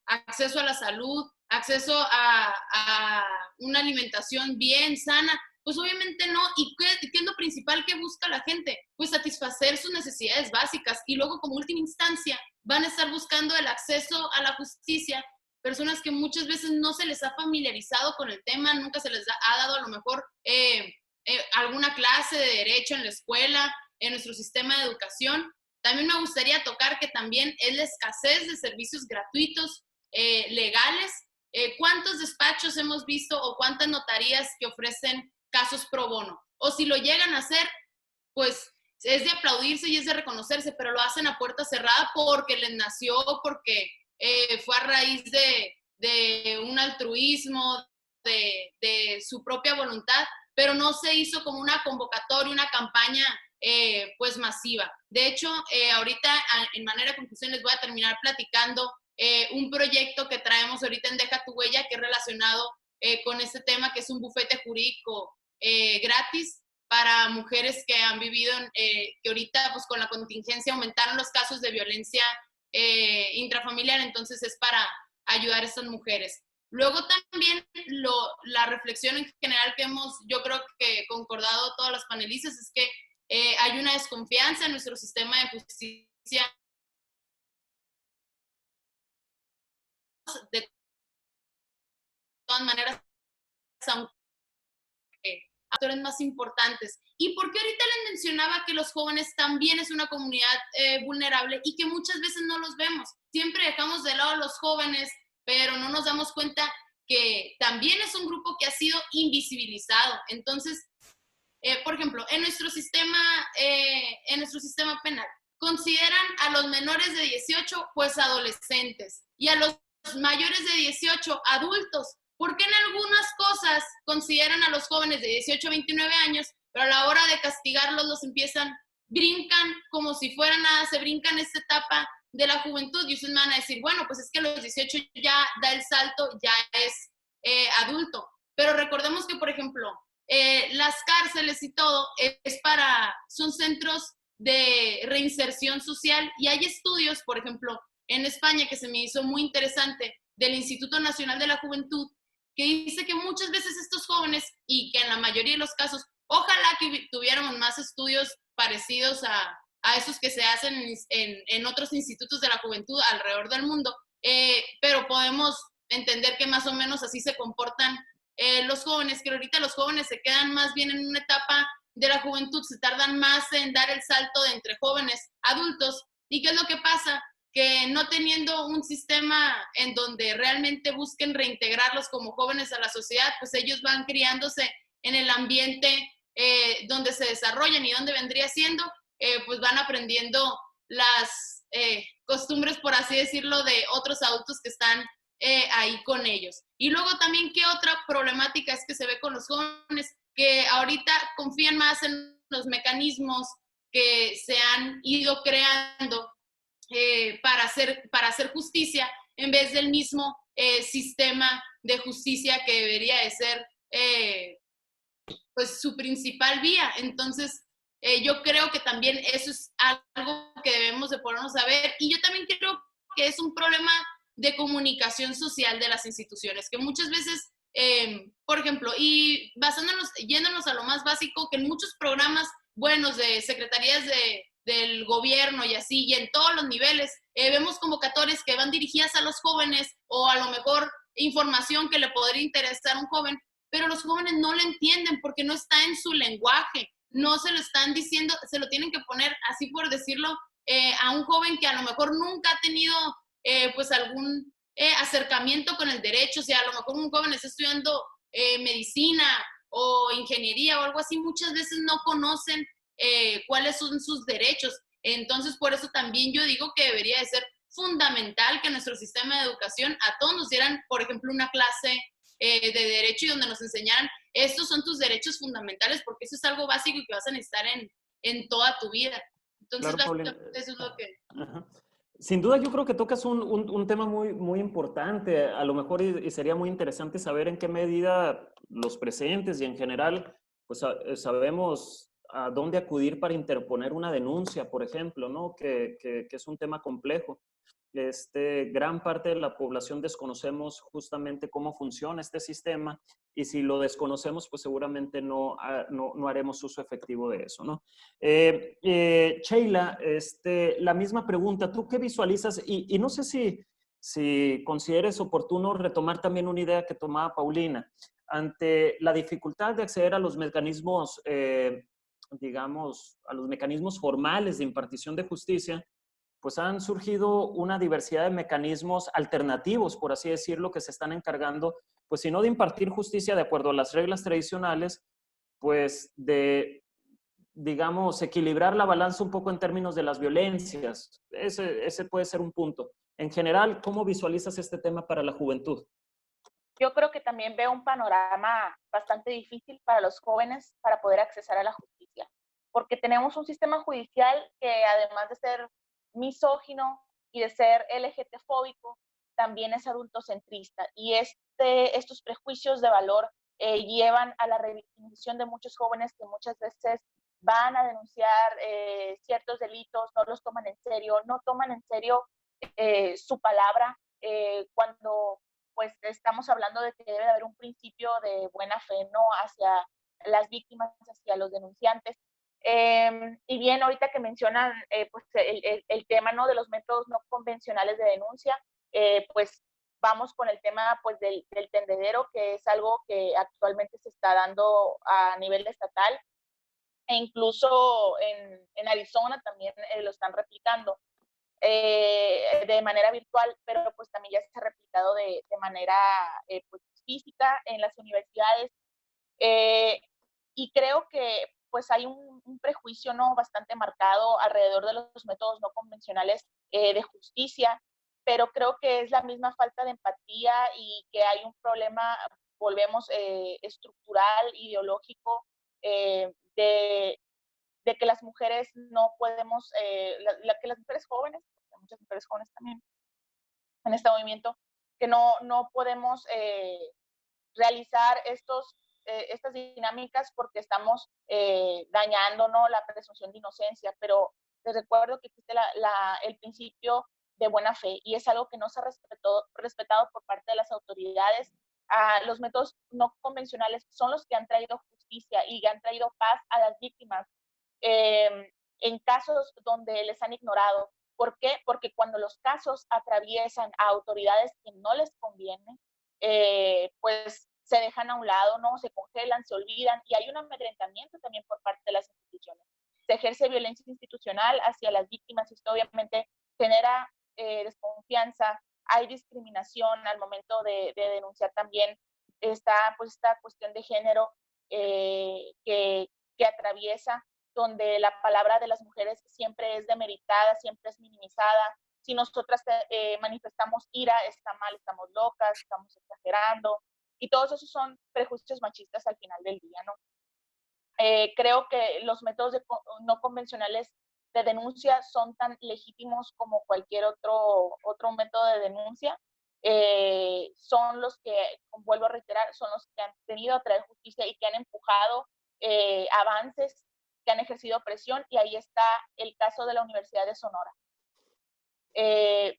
acceso a la salud, acceso a una alimentación bien sana? Pues obviamente no. ¿Y qué es lo principal que busca la gente? Pues satisfacer sus necesidades básicas, y luego como última instancia van a estar buscando el acceso a la justicia personas que muchas veces no se les ha familiarizado con el tema, nunca se les ha dado a lo mejor alguna clase de derecho en la escuela, en nuestro sistema de educación. También me gustaría tocar que también es la escasez de servicios gratuitos legales. ¿Cuántos despachos hemos visto o cuántas notarías que ofrecen casos pro bono? O si lo llegan a hacer, pues es de aplaudirse y es de reconocerse, pero lo hacen a puerta cerrada porque les nació, porque fue a raíz de un altruismo, de su propia voluntad, pero no se hizo como una convocatoria, una campaña pues masiva. De hecho, ahorita en manera de conclusión les voy a terminar platicando un proyecto que traemos ahorita en Deja tu Huella, que es relacionado con este tema, que es un bufete jurídico gratis para mujeres que han vivido, que ahorita pues con la contingencia aumentaron los casos de violencia intrafamiliar, entonces es para ayudar a estas mujeres. Luego también la reflexión en general que yo creo que concordado todas las panelistas es que hay una desconfianza en nuestro sistema de justicia de todas maneras, aunque actores más importantes. ¿Y por qué ahorita les mencionaba que los jóvenes también es una comunidad vulnerable y que muchas veces no los vemos? Siempre dejamos de lado a los jóvenes, pero no nos damos cuenta que también es un grupo que ha sido invisibilizado. Entonces, por ejemplo, en nuestro sistema penal, consideran a los menores de 18 pues adolescentes y a los mayores de 18 adultos. Porque en algunas cosas consideran a los jóvenes de 18 a 29 años, pero a la hora de castigarlos brincan como si fuera nada, se brincan esta etapa de la juventud y ustedes me van a decir, bueno, pues es que a los 18 ya da el salto, ya es adulto. Pero recordemos que, por ejemplo, las cárceles y todo son centros de reinserción social y hay estudios, por ejemplo, en España que se me hizo muy interesante, del Instituto Nacional de la Juventud, que dice que muchas veces estos jóvenes, y que en la mayoría de los casos, ojalá que tuviéramos más estudios parecidos a esos que se hacen en otros institutos de la juventud alrededor del mundo, pero podemos entender que más o menos así se comportan los jóvenes, que ahorita los jóvenes se quedan más bien en una etapa de la juventud, se tardan más en dar el salto de entre jóvenes adultos. ¿Y qué es lo que pasa? Que no teniendo un sistema en donde realmente busquen reintegrarlos como jóvenes a la sociedad, pues ellos van criándose en el ambiente donde se desarrollan y donde vendría siendo, pues van aprendiendo las costumbres, por así decirlo, de otros adultos que están ahí con ellos. Y luego también, ¿qué otra problemática es que se ve con los jóvenes? Que ahorita confían más en los mecanismos que se han ido creando para hacer justicia en vez del mismo sistema de justicia que debería de ser pues su principal vía. Entonces, yo creo que también eso es algo que debemos de ponernos a ver, y yo también creo que es un problema de comunicación social de las instituciones, que muchas veces, por ejemplo, y yéndonos a lo más básico, que en muchos programas buenos de secretarías del gobierno y así, y en todos los niveles, vemos convocatorias que van dirigidas a los jóvenes o a lo mejor información que le podría interesar a un joven, pero los jóvenes no lo entienden porque no está en su lenguaje, no se lo están diciendo, se lo tienen que poner, así por decirlo, a un joven que a lo mejor nunca ha tenido pues algún acercamiento con el derecho. O sea, a lo mejor un joven está estudiando medicina o ingeniería o algo así, muchas veces no conocen cuáles son sus derechos. Entonces, por eso también yo digo que debería de ser fundamental que nuestro sistema de educación a todos nos dieran, por ejemplo, una clase de derecho y donde nos enseñaran, estos son tus derechos fundamentales, porque eso es algo básico y que vas a necesitar en toda tu vida. Entonces, claro, eso es lo que... Ajá. Sin duda yo creo que tocas un tema muy, muy importante, a lo mejor y sería muy interesante saber en qué medida los presentes y en general pues sabemos a dónde acudir para interponer una denuncia, por ejemplo, ¿no? Que es un tema complejo. Gran parte de la población desconocemos justamente cómo funciona este sistema y si lo desconocemos, pues seguramente no haremos uso efectivo de eso, ¿no? Sheila, la misma pregunta, ¿tú qué visualizas? Y no sé si consideres oportuno retomar también una idea que tomaba Paulina. Ante la dificultad de acceder a los mecanismos, digamos, a los mecanismos formales de impartición de justicia, pues han surgido una diversidad de mecanismos alternativos, por así decirlo, que se están encargando, pues si no de impartir justicia de acuerdo a las reglas tradicionales, pues de, digamos, equilibrar la balanza un poco en términos de las violencias. Ese puede ser un punto. En general, ¿cómo visualizas este tema para la juventud? Yo creo que también veo un panorama bastante difícil para los jóvenes para poder acceder a la justicia, porque tenemos un sistema judicial que además de ser misógino y de ser LGT-fóbico, también es adultocentrista, y estos prejuicios de valor llevan a la revictimización de muchos jóvenes que muchas veces van a denunciar ciertos delitos, no los toman en serio, no toman en serio su palabra, cuando pues estamos hablando de que debe de haber un principio de buena fe, ¿no? Hacia las víctimas, hacia los denunciantes. Y bien, ahorita que mencionan pues el tema, ¿no?, de los métodos no convencionales de denuncia, pues vamos con el tema pues del tendedero, que es algo que actualmente se está dando a nivel estatal, e incluso en Arizona también lo están replicando de manera virtual, pero pues también ya se ha replicado de manera pues, física en las universidades. Y creo que pues hay un prejuicio, ¿no?, bastante marcado alrededor de los métodos no convencionales de justicia, pero creo que es la misma falta de empatía y que hay un problema, volvemos, estructural, ideológico, de que las mujeres no podemos, que las mujeres jóvenes, porque hay muchas mujeres jóvenes también en este movimiento, que no podemos realizar estas dinámicas porque estamos dañando, ¿no?, la presunción de inocencia, pero les recuerdo que existe el principio de buena fe y es algo que no se ha respetado por parte de las autoridades. Los métodos no convencionales son los que han traído justicia y han traído paz a las víctimas en casos donde les han ignorado. ¿Por qué? Porque cuando los casos atraviesan a autoridades que no les conviene, pues se dejan a un lado, ¿no? Se congelan, se olvidan y hay un amedrentamiento también por parte de las instituciones. Se ejerce violencia institucional hacia las víctimas y esto obviamente genera desconfianza, hay discriminación al momento de denunciar también esta cuestión de género que atraviesa, donde la palabra de las mujeres siempre es demeritada, siempre es minimizada. Si nosotras manifestamos ira, está mal, estamos locas, estamos exagerando, y todos esos son prejuicios machistas al final del día, ¿no? Creo que los métodos no convencionales de denuncia son tan legítimos como cualquier otro método de denuncia. Son los que, vuelvo a reiterar, son los que han tenido a traer justicia y que han empujado avances, que han ejercido presión, y ahí está el caso de la Universidad de Sonora,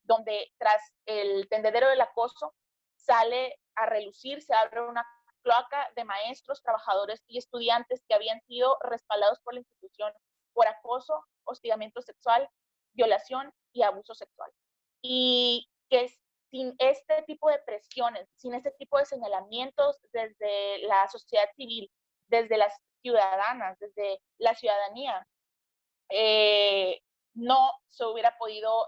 donde tras el tendedero del acoso sale a relucir, se abre una cloaca de maestros, trabajadores y estudiantes que habían sido respaldados por la institución por acoso, hostigamiento sexual, violación y abuso sexual. Y que sin este tipo de presiones, sin este tipo de señalamientos desde la sociedad civil, desde las ciudadanas, desde la ciudadanía, no se hubiera podido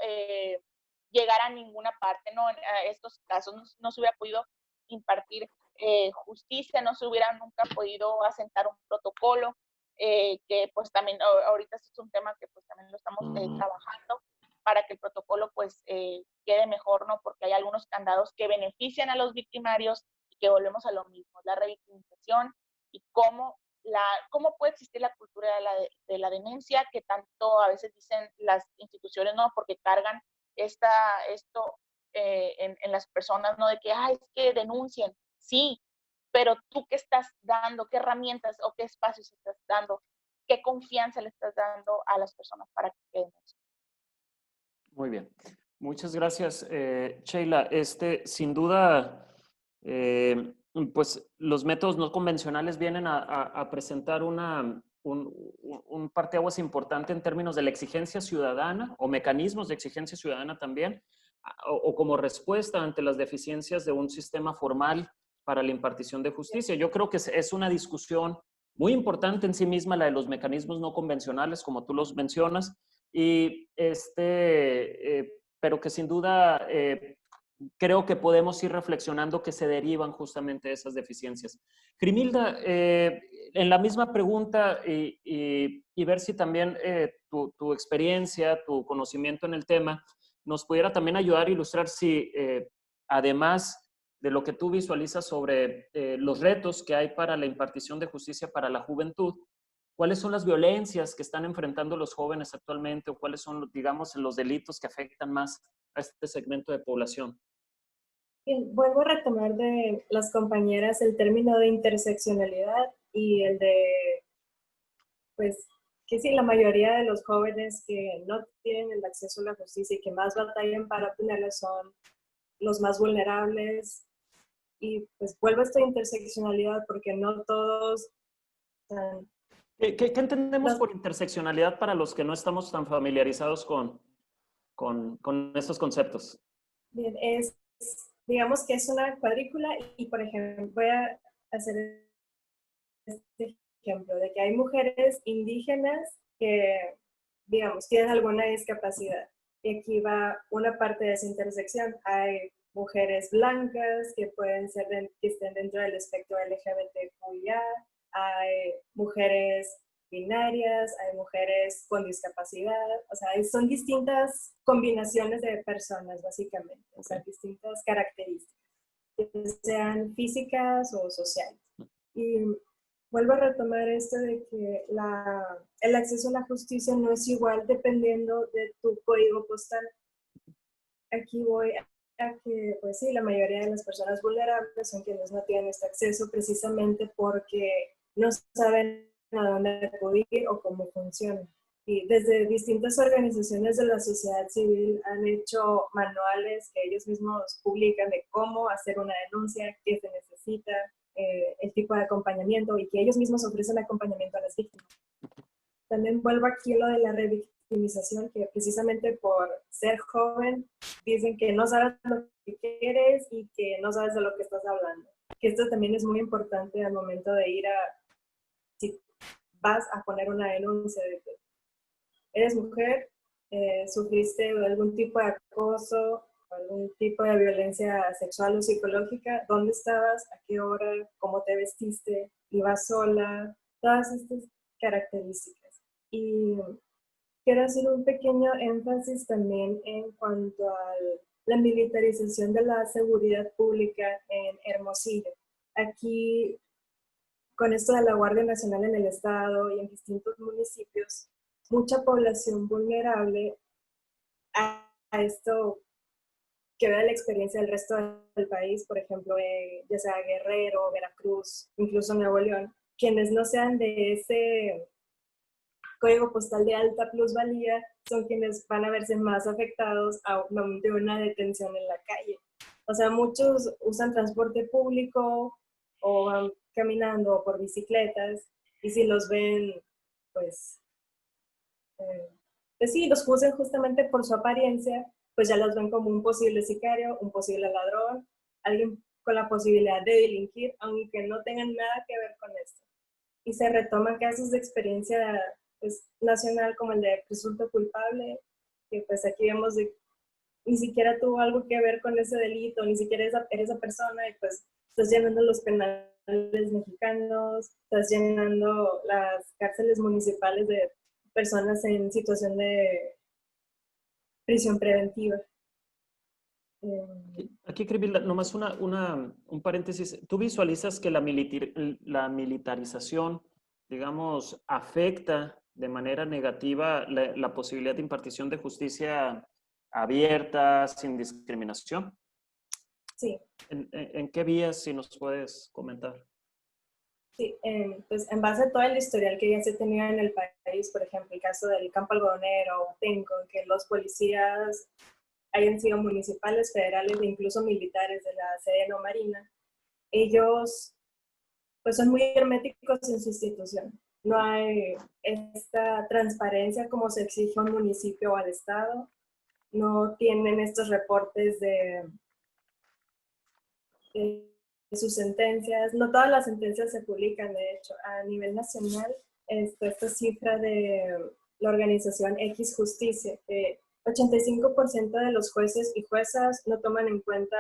llegar a ninguna parte, ¿no? En estos casos no se hubiera podido impartir justicia, no se hubiera nunca podido asentar un protocolo, que pues también ahorita es un tema que pues también lo estamos trabajando para que el protocolo pues quede mejor, ¿no? Porque hay algunos candados que benefician a los victimarios y que volvemos a lo mismo, la revictimización y cómo puede existir la cultura de la denuncia, que tanto a veces dicen las instituciones, ¿no? Porque cargan esto en las personas, ¿no? De que, es que denuncien. Sí, pero tú qué estás dando, qué herramientas o qué espacios estás dando, qué confianza le estás dando a las personas para que denuncien. Muy bien. Muchas gracias, Sheila. Sin duda, pues los métodos no convencionales vienen a presentar un parteaguas importante en términos de la exigencia ciudadana o mecanismos de exigencia ciudadana también, o como respuesta ante las deficiencias de un sistema formal para la impartición de justicia. Yo creo que es una discusión muy importante en sí misma la de los mecanismos no convencionales, como tú los mencionas, y pero que sin duda creo que podemos ir reflexionando que se derivan justamente de esas deficiencias. Grimilda, en la misma pregunta y ver si también tu experiencia, tu conocimiento en el tema nos pudiera también ayudar a ilustrar si además de lo que tú visualizas sobre los retos que hay para la impartición de justicia para la juventud, ¿cuáles son las violencias que están enfrentando los jóvenes actualmente o cuáles son, digamos, los delitos que afectan más a este segmento de población? Bien, vuelvo a retomar de las compañeras el término de interseccionalidad y el de, pues, que sí, la mayoría de los jóvenes que no tienen el acceso a la justicia y que más batallan para obtenerla son los más vulnerables. Y pues vuelvo a esta interseccionalidad porque no todos están... ¿Qué entendemos por interseccionalidad para los que no estamos tan familiarizados con estos conceptos? Bien, digamos que es una cuadrícula y, por ejemplo, voy a hacer este ejemplo de que hay mujeres indígenas que, digamos, tienen alguna discapacidad. Y aquí va una parte de esa intersección. Hay mujeres blancas que pueden ser, que estén dentro del espectro LGBTQIA, hay mujeres binarias, hay mujeres con discapacidad, o sea, son distintas combinaciones de personas, básicamente, o sea, distintas características, que sean físicas o sociales. Y vuelvo a retomar esto de que el acceso a la justicia no es igual dependiendo de tu código postal. Aquí voy a que, pues sí, la mayoría de las personas vulnerables son quienes no tienen este acceso precisamente porque no saben a dónde acudir o cómo funciona. Y desde distintas organizaciones de la sociedad civil han hecho manuales que ellos mismos publican de cómo hacer una denuncia, qué se necesita, el tipo de acompañamiento y que ellos mismos ofrecen acompañamiento a las víctimas. También vuelvo aquí a lo de la revictimización, que precisamente por ser joven dicen que no sabes lo que quieres y que no sabes de lo que estás hablando. Que esto también es muy importante al momento de ir si vas a poner una denuncia de que eres mujer, sufriste algún tipo de acoso, algún tipo de violencia sexual o psicológica, dónde estabas, a qué hora, cómo te vestiste, ibas sola, todas estas características. Y quiero hacer un pequeño énfasis también en cuanto a la militarización de la seguridad pública en Hermosillo. Aquí, con esto de la Guardia Nacional en el estado y en distintos municipios, mucha población vulnerable a esto que vea la experiencia del resto del país, por ejemplo, ya sea Guerrero, Veracruz, incluso Nuevo León, quienes no sean de ese código postal de alta plusvalía son quienes van a verse más afectados a de una detención en la calle. O sea, muchos usan transporte público o van caminando por bicicletas y si los ven, pues, pues sí, los juzgan justamente por su apariencia, pues ya los ven como un posible sicario, un posible ladrón, alguien con la posibilidad de delinquir, aunque no tengan nada que ver con esto. Y se retoman casos de experiencia pues, nacional como el de presunto culpable, que pues aquí vemos de ni siquiera tuvo algo que ver con ese delito, ni siquiera eres esa persona y pues estás llenando los penales mexicanos, estás llenando las cárceles municipales de personas en situación de prisión preventiva. Aquí, Kribil, nomás un paréntesis. ¿Tú visualizas que la militarización, digamos, afecta de manera negativa la posibilidad de impartición de justicia abierta, sin discriminación? Sí. ¿En qué vías, si nos puedes comentar? Sí, pues en base a todo el historial que ya se tenía en el país, por ejemplo, el caso del campo algodonero, Tenco, en que los policías hayan sido municipales, federales e incluso militares de la Sedena o Marina, ellos pues son muy herméticos en su institución. No hay esta transparencia como se exige a un municipio o al Estado. No tienen estos reportes de sus sentencias. No todas las sentencias se publican, de hecho. A nivel nacional, esta cifra de la organización X Justicia, que 85% de los jueces y juezas no toman en cuenta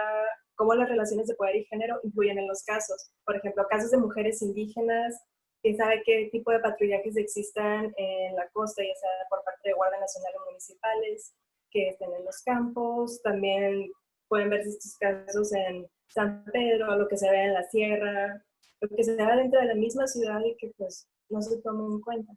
cómo las relaciones de poder y género influyen en los casos. Por ejemplo, casos de mujeres indígenas, quién sabe qué tipo de patrullajes existan en la costa, ya sea por parte de Guardia Nacional o municipales, que estén en los campos. También pueden verse estos casos en San Pedro, lo que se ve en la sierra, lo que se ve dentro de la misma ciudad y que pues no se toma en cuenta.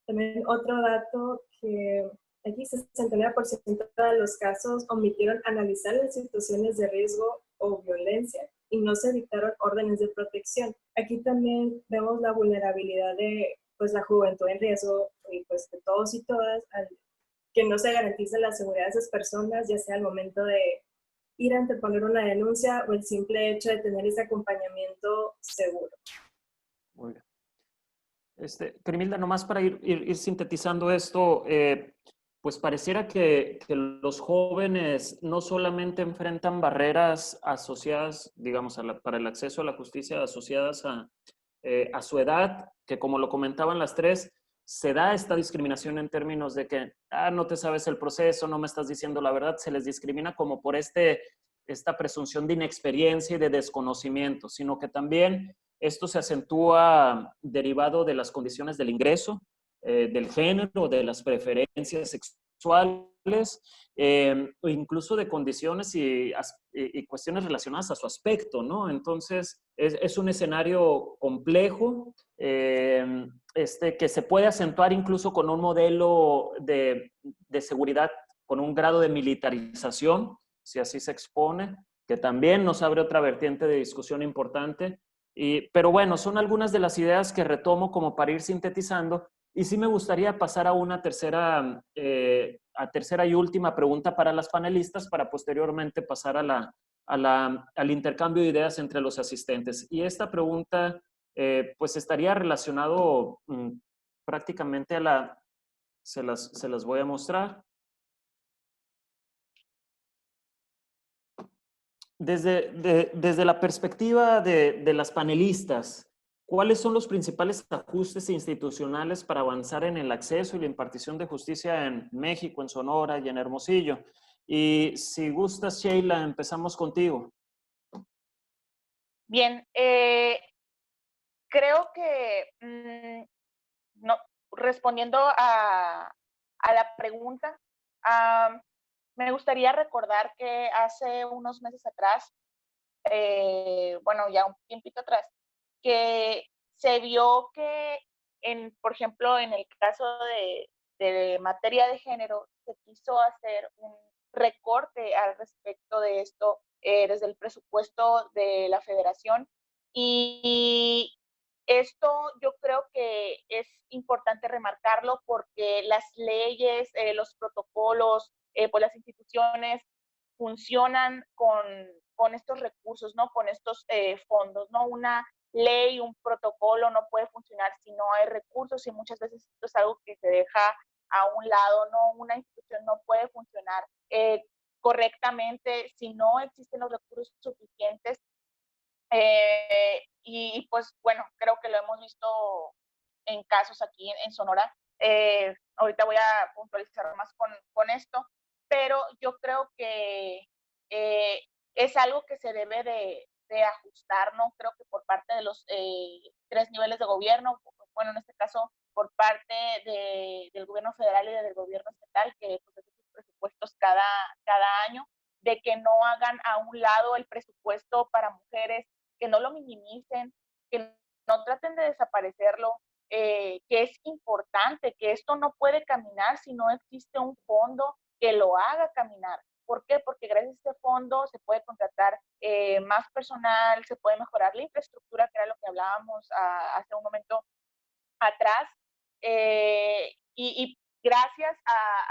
También otro dato que aquí 69% de los casos omitieron analizar las situaciones de riesgo o violencia y no se dictaron órdenes de protección. Aquí también vemos la vulnerabilidad de pues, la juventud en riesgo y pues de todos y todas, al que no se garantice la seguridad de esas personas, ya sea al momento de ir a anteponer una denuncia o el simple hecho de tener ese acompañamiento seguro. Muy bien. Crimilda, nomás para ir sintetizando esto, pues pareciera que los jóvenes no solamente enfrentan barreras asociadas, digamos, para el acceso a la justicia asociadas a su edad, que como lo comentaban las tres, se da esta discriminación en términos de que no te sabes el proceso, no me estás diciendo la verdad, se les discrimina como por esta presunción de inexperiencia y de desconocimiento, sino que también esto se acentúa derivado de las condiciones del ingreso, del género, de las preferencias sexuales, o incluso de condiciones y cuestiones relacionadas a su aspecto, ¿no? Entonces, es un escenario complejo que se puede acentuar incluso con un modelo de seguridad con un grado de militarización, si así se expone, que también nos abre otra vertiente de discusión importante. Pero bueno, son algunas de las ideas que retomo como para ir sintetizando. Y sí me gustaría pasar a una tercera y última pregunta para las panelistas para posteriormente pasar al intercambio de ideas entre los asistentes. Y esta pregunta pues estaría relacionado prácticamente se las voy a mostrar. Desde la perspectiva de las panelistas, ¿cuáles son los principales ajustes institucionales para avanzar en el acceso y la impartición de justicia en México, en Sonora y en Hermosillo? Y si gustas, Sheila, empezamos contigo. Bien, creo que no, respondiendo a la pregunta, me gustaría recordar que hace unos meses atrás, bueno, ya un tiempito atrás, que se vio que, por ejemplo, en el caso de materia de género, se quiso hacer un recorte al respecto de esto desde el presupuesto de la federación. Y esto yo creo que es importante remarcarlo porque las leyes, los protocolos, pues las instituciones funcionan con estos recursos, ¿no? Con estos fondos, ¿no? Una ley, un protocolo no puede funcionar si no hay recursos y muchas veces esto es algo que se deja a un lado, ¿no? Una institución no puede funcionar correctamente si no existen los recursos suficientes. Y pues bueno, creo que lo hemos visto en casos aquí en Sonora. Ahorita voy a puntualizar más con esto, pero yo creo que es algo que se debe de ajustar, ¿no? Creo que por parte de los tres niveles de gobierno, bueno, en este caso por parte del gobierno federal y del gobierno estatal, que pues hace sus presupuestos cada año, de que no hagan a un lado el presupuesto para mujeres, que no lo minimicen, que no traten de desaparecerlo, que es importante, que esto no puede caminar si no existe un fondo que lo haga caminar. ¿Por qué? Porque gracias a este fondo se puede contratar más personal, se puede mejorar la infraestructura, que era lo que hablábamos hace un momento atrás, y gracias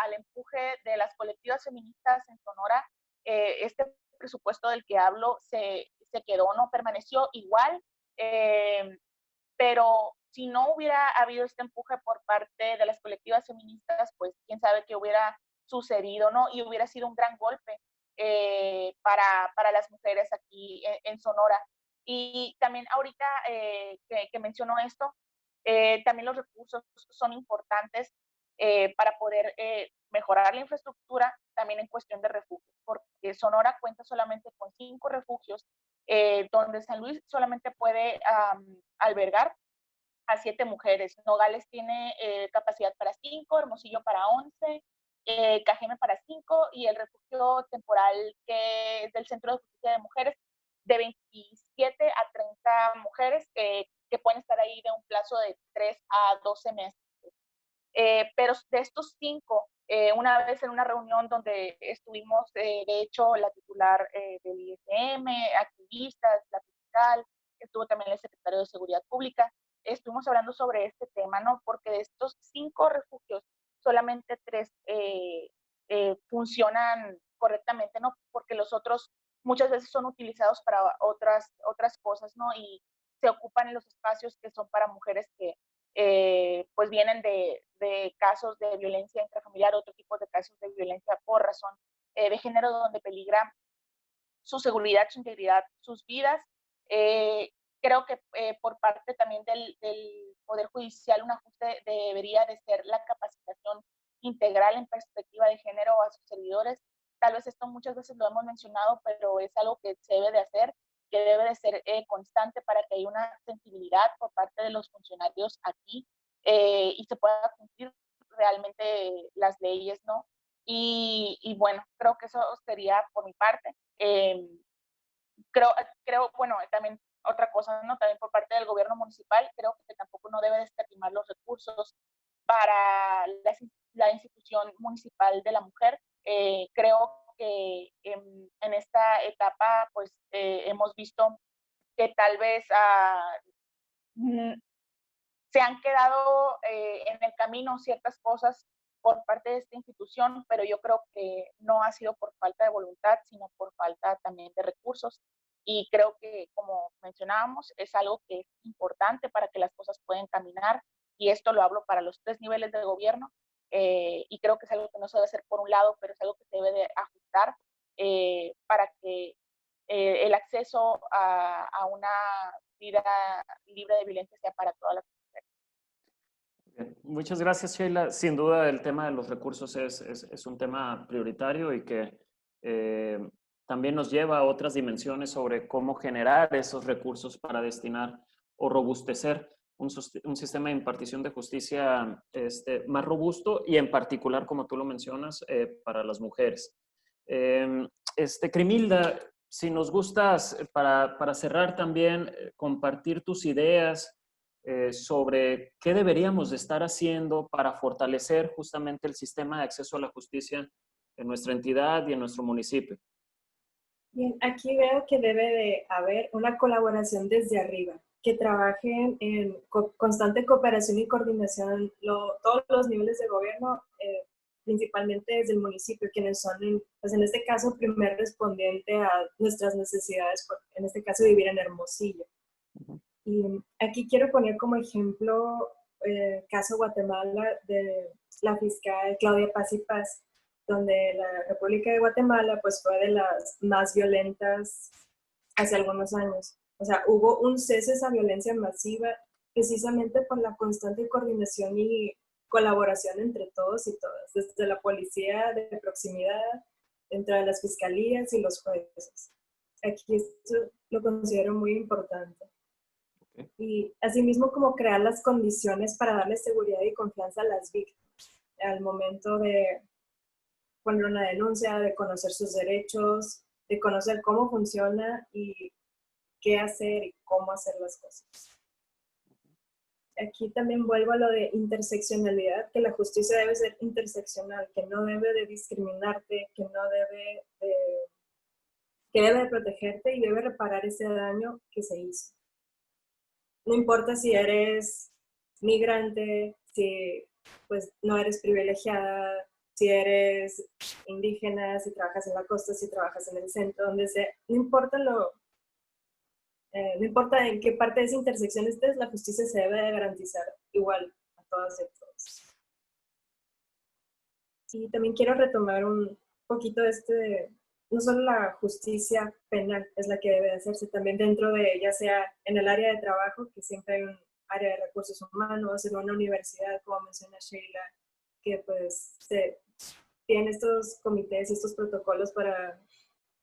al empuje de las colectivas feministas en Sonora, este presupuesto del que hablo se quedó, no permaneció igual, pero si no hubiera habido este empuje por parte de las colectivas feministas, pues quién sabe qué hubiera sucedido, ¿no? Y hubiera sido un gran golpe para las mujeres aquí en Sonora. Y también ahorita que menciono esto, también los recursos son importantes para poder mejorar la infraestructura, también en cuestión de refugios, porque Sonora cuenta solamente con 5 refugios, donde San Luis solamente puede albergar a 7 mujeres. Nogales tiene capacidad para 5, Hermosillo para 11, Cajeme para 5 y el refugio temporal que es del Centro de Justicia de Mujeres de 27 a 30 mujeres que pueden estar ahí de un plazo de 3 a 12 meses. Pero de estos 5, Una vez en una reunión donde estuvimos, de hecho, la titular del ISM, activistas, la fiscal, estuvo también el secretario de Seguridad Pública, estuvimos hablando sobre este tema, ¿no? Porque de estos 5 refugios, solamente 3 funcionan correctamente, ¿no? Porque los otros muchas veces son utilizados para otras cosas, ¿no? Y se ocupan en los espacios que son para mujeres que pues vienen de casos de violencia intrafamiliar, otro tipo de casos de violencia por razón de género, donde peligra su seguridad, su integridad, sus vidas. Creo que por parte también del Poder Judicial, un ajuste debería de ser la capacitación integral en perspectiva de género a sus servidores. Tal vez esto muchas veces lo hemos mencionado, pero es algo que se debe de hacer, que debe de ser constante para que haya una sensibilidad por parte de los funcionarios aquí y se pueda cumplir realmente las leyes, ¿no? Y bueno, creo que eso sería por mi parte. Bueno, también otra cosa, ¿no? También por parte del gobierno municipal, creo que tampoco no debe escatimar los recursos para la institución municipal de la mujer. Creo que en esta etapa, pues, hemos visto que tal vez se han quedado en el camino ciertas cosas por parte de esta institución, pero yo creo que no ha sido por falta de voluntad, sino por falta también de recursos. Y creo que, como mencionábamos, es algo que es importante para que las cosas puedan caminar. Y esto lo hablo para los 3 niveles de gobierno. Y creo que es algo que no se debe hacer por un lado, pero es algo que se debe de ajustar para que el acceso a una vida libre de violencia sea para todas las mujeres. Bien. Muchas gracias, Sheila. Sin duda, el tema de los recursos es un tema prioritario y que también nos lleva a otras dimensiones sobre cómo generar esos recursos para destinar o robustecer un sistema de impartición de justicia más robusto y en particular, como tú lo mencionas, para las mujeres. Crimilda, si nos gustas, para cerrar también, compartir tus ideas sobre qué deberíamos de estar haciendo para fortalecer justamente el sistema de acceso a la justicia en nuestra entidad y en nuestro municipio. Bien, aquí veo que debe de haber una colaboración desde arriba, que trabajen en constante cooperación y coordinación todos los niveles de gobierno, principalmente desde el municipio, quienes son, pues en este caso, primer respondiente a nuestras necesidades, en este caso vivir en Hermosillo. Y aquí quiero poner como ejemplo el caso Guatemala de la fiscal Claudia Paz y Paz, donde la República de Guatemala pues fue de las más violentas hace algunos años. O sea, hubo un cese a esa violencia masiva precisamente por la constante coordinación y colaboración entre todos y todas, desde la policía de proximidad, entre las fiscalías y los jueces. Aquí esto lo considero muy importante. Y asimismo como crear las condiciones para darle seguridad y confianza a las víctimas al momento de poner una denuncia, de conocer sus derechos, de conocer cómo funciona y qué hacer y cómo hacer las cosas. Aquí también vuelvo a lo de interseccionalidad, que la justicia debe ser interseccional, que no debe de discriminarte, que debe de protegerte y debe reparar ese daño que se hizo. No importa si eres migrante, si pues no eres privilegiada, si eres indígena, si trabajas en la costa, si trabajas en el centro, donde sea, no importa no importa en qué parte de esa intersección estés, la justicia se debe de garantizar igual a todas y todos. Y también quiero retomar un poquito no solo la justicia penal es la que debe hacerse, también dentro de ella, sea en el área de trabajo, que siempre hay un área de recursos humanos, en una universidad, como menciona Sheila, que pues tiene estos comités y estos protocolos para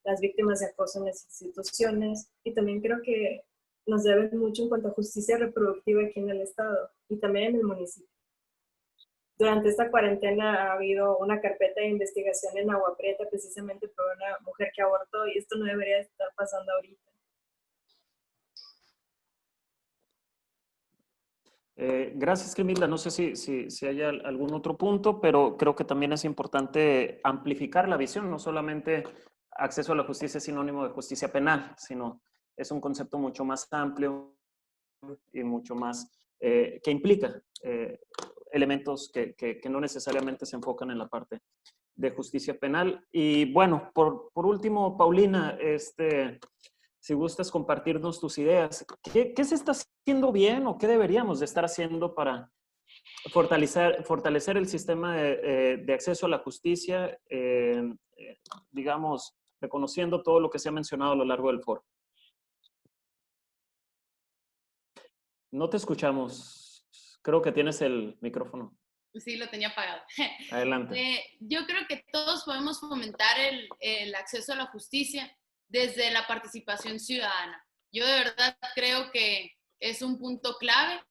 las víctimas de acoso en las instituciones, y también creo que nos deben mucho en cuanto a justicia reproductiva aquí en el estado y también en el municipio. Durante esta cuarentena ha habido una carpeta de investigación en Agua Prieta precisamente por una mujer que abortó, y esto no debería estar pasando ahorita. Gracias, Crimilda. No sé si hay algún otro punto, pero creo que también es importante amplificar la visión. No solamente acceso a la justicia es sinónimo de justicia penal, sino es un concepto mucho más amplio y mucho más que implica elementos que no necesariamente se enfocan en la parte de justicia penal. Y bueno, por último, Paulina, si gustas compartirnos tus ideas, ¿qué se está haciendo bien o qué deberíamos de estar haciendo para fortalecer el sistema de acceso a la justicia, digamos, reconociendo todo lo que se ha mencionado a lo largo del foro? No te escuchamos. Creo que tienes el micrófono. Sí, lo tenía apagado. Adelante. Yo creo que todos podemos fomentar el acceso a la justicia desde la participación ciudadana. Yo de verdad creo que es un punto clave.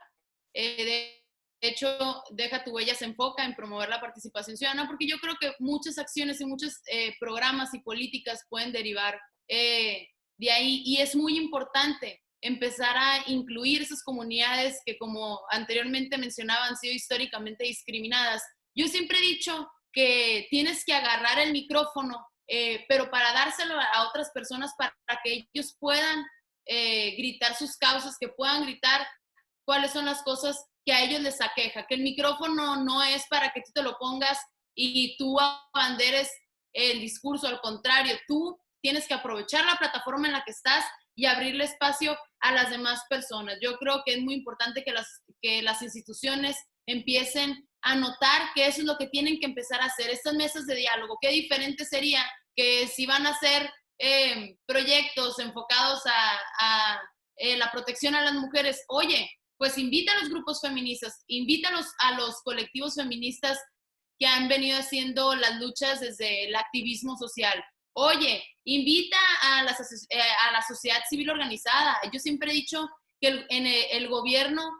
De hecho, Deja tu huella se enfoca en promover la participación ciudadana porque yo creo que muchas acciones y muchos programas y políticas pueden derivar de ahí y es muy importante empezar a incluir esas comunidades que, como anteriormente mencionaba, han sido históricamente discriminadas. Yo siempre he dicho que tienes que agarrar el micrófono, pero para dárselo a otras personas para que ellos puedan gritar sus causas, que puedan gritar cuáles son las cosas que a ellos les aqueja, que el micrófono no es para que tú te lo pongas y tú abanderes el discurso, al contrario, tú tienes que aprovechar la plataforma en la que estás y abrirle espacio a las demás personas. Yo creo que es muy importante que las instituciones empiecen a notar que eso es lo que tienen que empezar a hacer, estas mesas de diálogo. Qué diferente sería que si van a hacer proyectos enfocados a la protección a las mujeres, oye, pues invita a los grupos feministas, invítalos a los colectivos feministas que han venido haciendo las luchas desde el activismo social. Oye, invita a la sociedad civil organizada. Yo siempre he dicho que el gobierno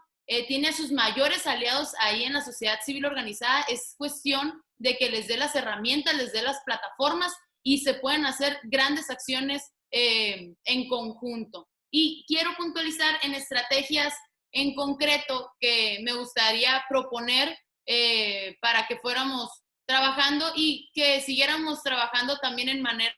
tiene a sus mayores aliados ahí en la sociedad civil organizada. Es cuestión de que les dé las herramientas, les dé las plataformas y se pueden hacer grandes acciones en conjunto. Y quiero puntualizar en estrategias en concreto que me gustaría proponer para que fuéramos trabajando y que siguiéramos trabajando también en manera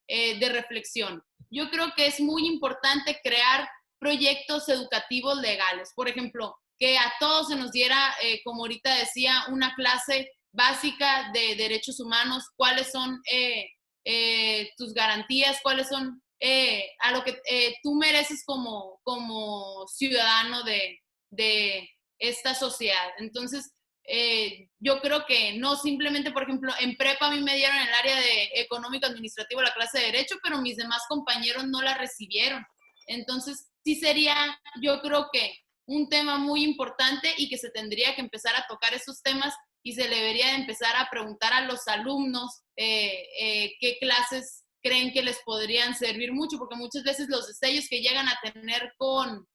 de reflexión. Yo creo que es muy importante crear proyectos educativos legales. Por ejemplo, que a todos se nos diera, como ahorita decía, una clase básica de derechos humanos, cuáles son tus garantías, cuáles son a lo que tú mereces como ciudadano de esta sociedad. Entonces, yo creo que no simplemente, por ejemplo, en prepa a mí me dieron en el área de económico administrativo la clase de derecho, pero mis demás compañeros no la recibieron. Entonces, sí sería, yo creo que un tema muy importante y que se tendría que empezar a tocar esos temas y se le debería de empezar a preguntar a los alumnos qué clases creen que les podrían servir mucho, porque muchas veces los destellos que llegan a tener con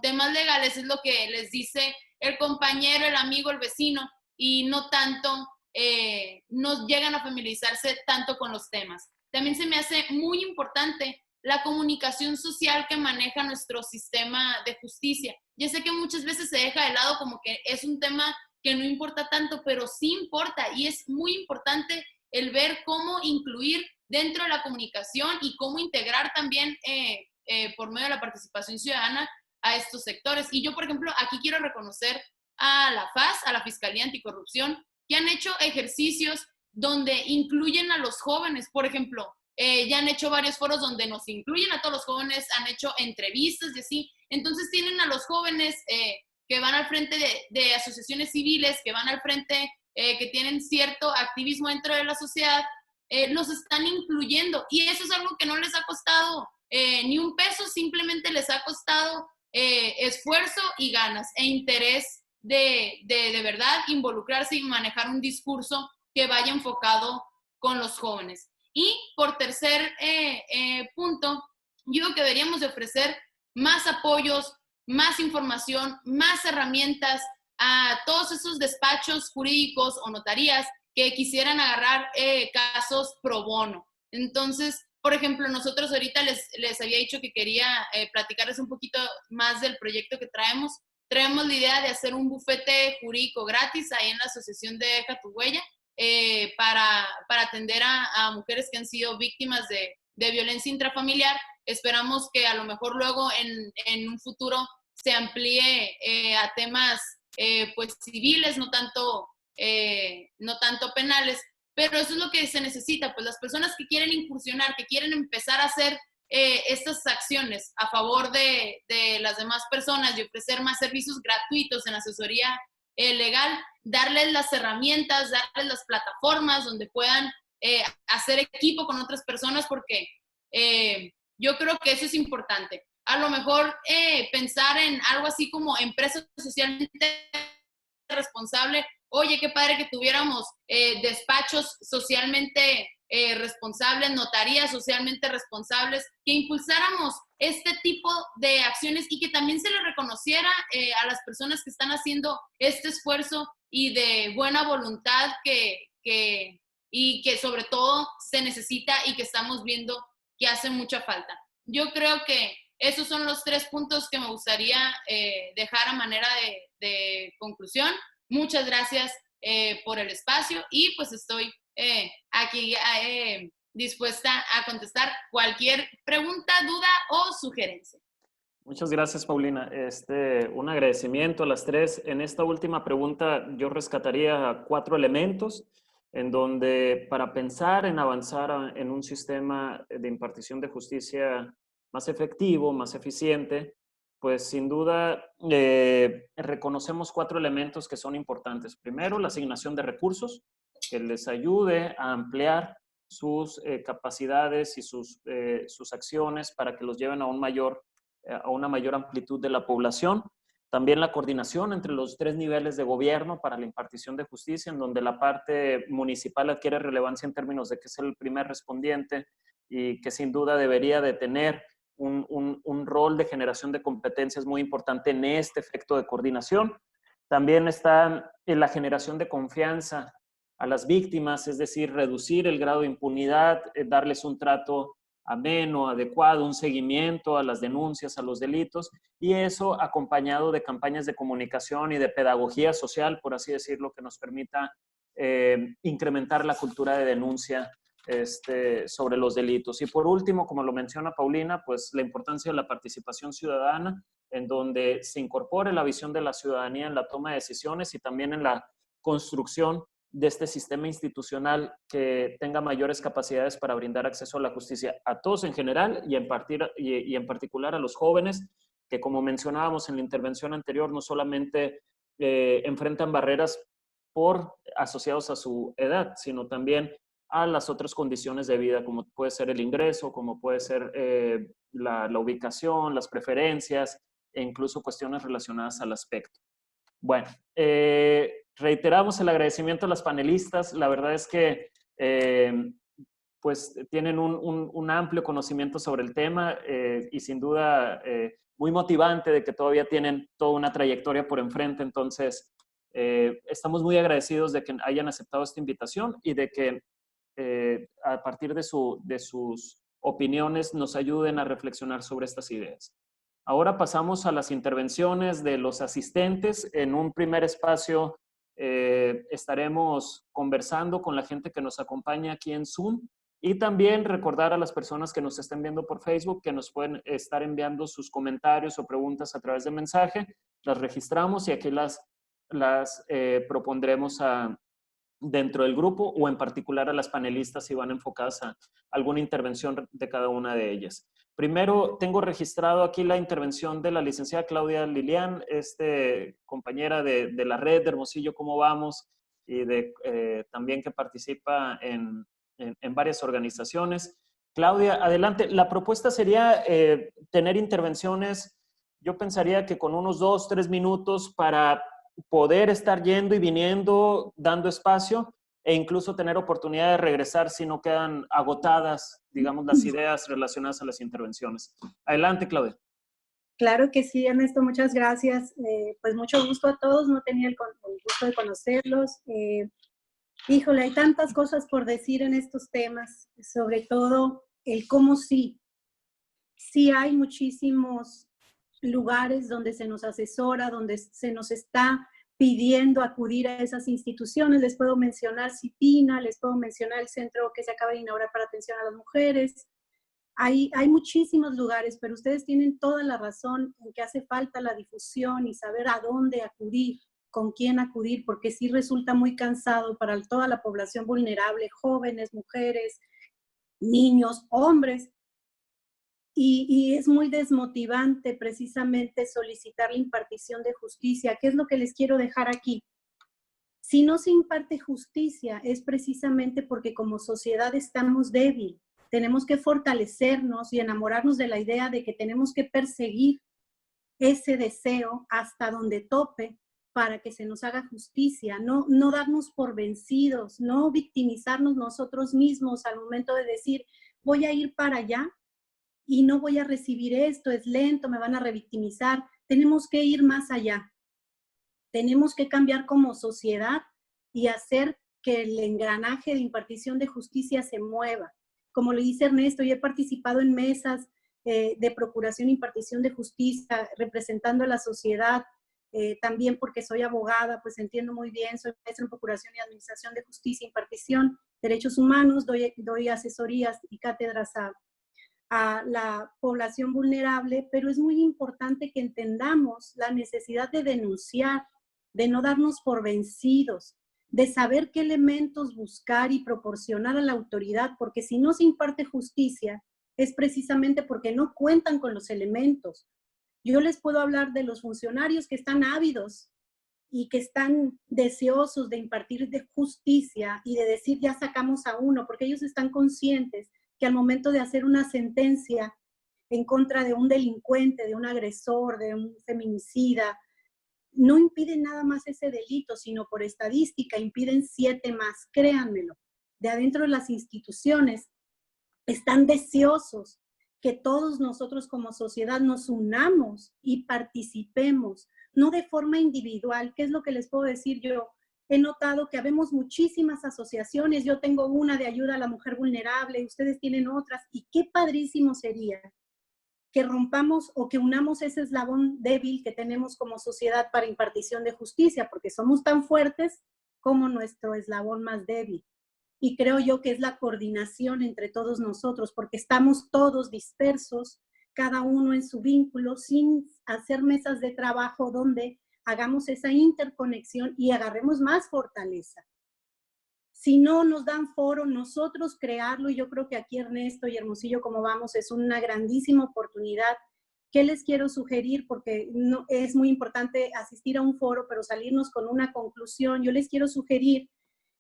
temas legales es lo que les dice el compañero, el amigo, el vecino, y no tanto, no llegan a familiarizarse tanto con los temas. También se me hace muy importante la comunicación social que maneja nuestro sistema de justicia. Ya sé que muchas veces se deja de lado como que es un tema que no importa tanto, pero sí importa y es muy importante el ver cómo incluir dentro de la comunicación y cómo integrar también por medio de la participación ciudadana a estos sectores. Y yo, por ejemplo, aquí quiero reconocer a la FAS, a la Fiscalía Anticorrupción, que han hecho ejercicios donde incluyen a los jóvenes. Por ejemplo, ya han hecho varios foros donde nos incluyen a todos los jóvenes, han hecho entrevistas y así. Entonces tienen a los jóvenes que van al frente de asociaciones civiles, que van al frente, que tienen cierto activismo dentro de la sociedad, los están incluyendo. Y eso es algo que no les ha costado ni un peso, simplemente les ha costado esfuerzo y ganas e interés de verdad involucrarse y manejar un discurso que vaya enfocado con los jóvenes. Y por tercer punto, yo creo que deberíamos de ofrecer más apoyos, más información, más herramientas a todos esos despachos jurídicos o notarías que quisieran agarrar casos pro bono. Entonces, por ejemplo, nosotros ahorita les había dicho que quería platicarles un poquito más del proyecto que traemos. traemos la idea de hacer un bufete jurídico gratis ahí en la Asociación de Deja tu Huella para atender a mujeres que han sido víctimas de violencia intrafamiliar. Esperamos que a lo mejor luego en un futuro se amplíe a temas pues civiles, no tanto penales, pero eso es lo que se necesita, pues las personas que quieren incursionar, que quieren empezar a hacer estas acciones a favor de las demás personas y ofrecer más servicios gratuitos en asesoría legal, darles las herramientas, darles las plataformas donde puedan hacer equipo con otras personas, porque yo creo que eso es importante. A lo mejor pensar en algo así como empresa socialmente responsable. Oye, qué padre que tuviéramos despachos socialmente responsables, notarías socialmente responsables, que impulsáramos este tipo de acciones y que también se le reconociera a las personas que están haciendo este esfuerzo y de buena voluntad y que sobre todo se necesita y que estamos viendo que hace mucha falta. Yo creo que esos son los 3 puntos que me gustaría dejar a manera de conclusión. Muchas gracias por el espacio y pues estoy aquí dispuesta a contestar cualquier pregunta, duda o sugerencia. Muchas gracias, Paulina. Un agradecimiento a las 3. En esta última pregunta yo rescataría 4 elementos en donde para pensar en avanzar en un sistema de impartición de justicia más efectivo, más eficiente, pues sin duda reconocemos 4 elementos que son importantes. Primero, la asignación de recursos que les ayude a ampliar sus capacidades y sus acciones para que los lleven a una mayor amplitud de la población. También la coordinación entre los 3 niveles de gobierno para la impartición de justicia, en donde la parte municipal adquiere relevancia en términos de que es el primer respondiente y que sin duda debería de tener un rol de generación de competencias muy importante en este efecto de coordinación. También está en la generación de confianza a las víctimas, es decir, reducir el grado de impunidad, darles un trato ameno, adecuado, un seguimiento a las denuncias, a los delitos, y eso acompañado de campañas de comunicación y de pedagogía social, por así decirlo, que nos permita incrementar la cultura de denuncia sobre los delitos. Y por último, como lo menciona Paulina, pues la importancia de la participación ciudadana, en donde se incorpore la visión de la ciudadanía en la toma de decisiones y también en la construcción de este sistema institucional que tenga mayores capacidades para brindar acceso a la justicia a todos en general y en particular a los jóvenes, que como mencionábamos en la intervención anterior, no solamente enfrentan barreras asociados a su edad, sino también a las otras condiciones de vida, como puede ser el ingreso, como puede ser la ubicación, las preferencias e incluso cuestiones relacionadas al aspecto. Bueno, reiteramos el agradecimiento a las panelistas. La verdad es que pues tienen un amplio conocimiento sobre el tema y sin duda muy motivante de que todavía tienen toda una trayectoria por enfrente. Entonces, estamos muy agradecidos de que hayan aceptado esta invitación y de que a partir de sus opiniones nos ayuden a reflexionar sobre estas ideas. Ahora pasamos a las intervenciones de los asistentes. En un primer espacio estaremos conversando con la gente que nos acompaña aquí en Zoom y también recordar a las personas que nos estén viendo por Facebook que nos pueden estar enviando sus comentarios o preguntas a través de mensaje. Las registramos y aquí las propondremos dentro del grupo o en particular a las panelistas si van enfocadas a alguna intervención de cada una de ellas. Primero, tengo registrado aquí la intervención de la licenciada Claudia Lilian, compañera de la red de Hermosillo Cómo Vamos y también que participa en varias organizaciones. Claudia, adelante. La propuesta sería tener intervenciones, yo pensaría que con unos 2-3 minutos para poder estar yendo y viniendo, dando espacio e incluso tener oportunidad de regresar si no quedan agotadas, digamos, las ideas relacionadas a las intervenciones. Adelante, Claudia. Claro que sí, Ernesto, muchas gracias. Pues mucho gusto a todos, no tenía el gusto de conocerlos. Híjole, hay tantas cosas por decir en estos temas, sobre todo el cómo sí. Sí hay muchísimos lugares donde se nos asesora, donde se nos está pidiendo acudir a esas instituciones. Les puedo mencionar CIPINA, les puedo mencionar el centro que se acaba de inaugurar para atención a las mujeres. Hay muchísimos lugares, pero ustedes tienen toda la razón en que hace falta la difusión y saber a dónde acudir, con quién acudir, porque sí resulta muy cansado para toda la población vulnerable, jóvenes, mujeres, niños, hombres, y es muy desmotivante precisamente solicitar la impartición de justicia. ¿Qué es lo que les quiero dejar aquí? Si no se imparte justicia es precisamente porque como sociedad estamos débiles. Tenemos que fortalecernos y enamorarnos de la idea de que tenemos que perseguir ese deseo hasta donde tope para que se nos haga justicia, no darnos por vencidos, no victimizarnos nosotros mismos al momento de decir, voy a ir para allá y no voy a recibir esto, es lento, me van a revictimizar. Tenemos que ir más allá. Tenemos que cambiar como sociedad y hacer que el engranaje de impartición de justicia se mueva. Como le dice Ernesto, yo he participado en mesas de procuración e impartición de justicia, representando a la sociedad, también porque soy abogada, pues entiendo muy bien, soy maestra en procuración y administración de justicia, impartición, derechos humanos, doy asesorías y cátedras a la población vulnerable, pero es muy importante que entendamos la necesidad de denunciar, de no darnos por vencidos, de saber qué elementos buscar y proporcionar a la autoridad, porque si no se imparte justicia, es precisamente porque no cuentan con los elementos. Yo les puedo hablar de los funcionarios que están ávidos y que están deseosos de impartir de justicia y de decir ya sacamos a uno, porque ellos están conscientes que al momento de hacer una sentencia en contra de un delincuente, de un agresor, de un feminicida, no impiden nada más ese delito, sino por estadística impiden 7 más, créanmelo. De adentro de las instituciones están deseosos que todos nosotros como sociedad nos unamos y participemos, no de forma individual. ¿Qué es lo que les puedo decir yo? He notado que habemos muchísimas asociaciones, yo tengo una de ayuda a la mujer vulnerable, ustedes tienen otras, y qué padrísimo sería que rompamos o que unamos ese eslabón débil que tenemos como sociedad para impartición de justicia, porque somos tan fuertes como nuestro eslabón más débil. Y creo yo que es la coordinación entre todos nosotros, porque estamos todos dispersos, cada uno en su vínculo, sin hacer mesas de trabajo donde hagamos esa interconexión y agarremos más fortaleza. Si no nos dan foro, nosotros crearlo, y yo creo que aquí Ernesto y Hermosillo, como vamos, es una grandísima oportunidad. ¿Qué les quiero sugerir? Porque no, es muy importante asistir a un foro, pero salirnos con una conclusión. Yo les quiero sugerir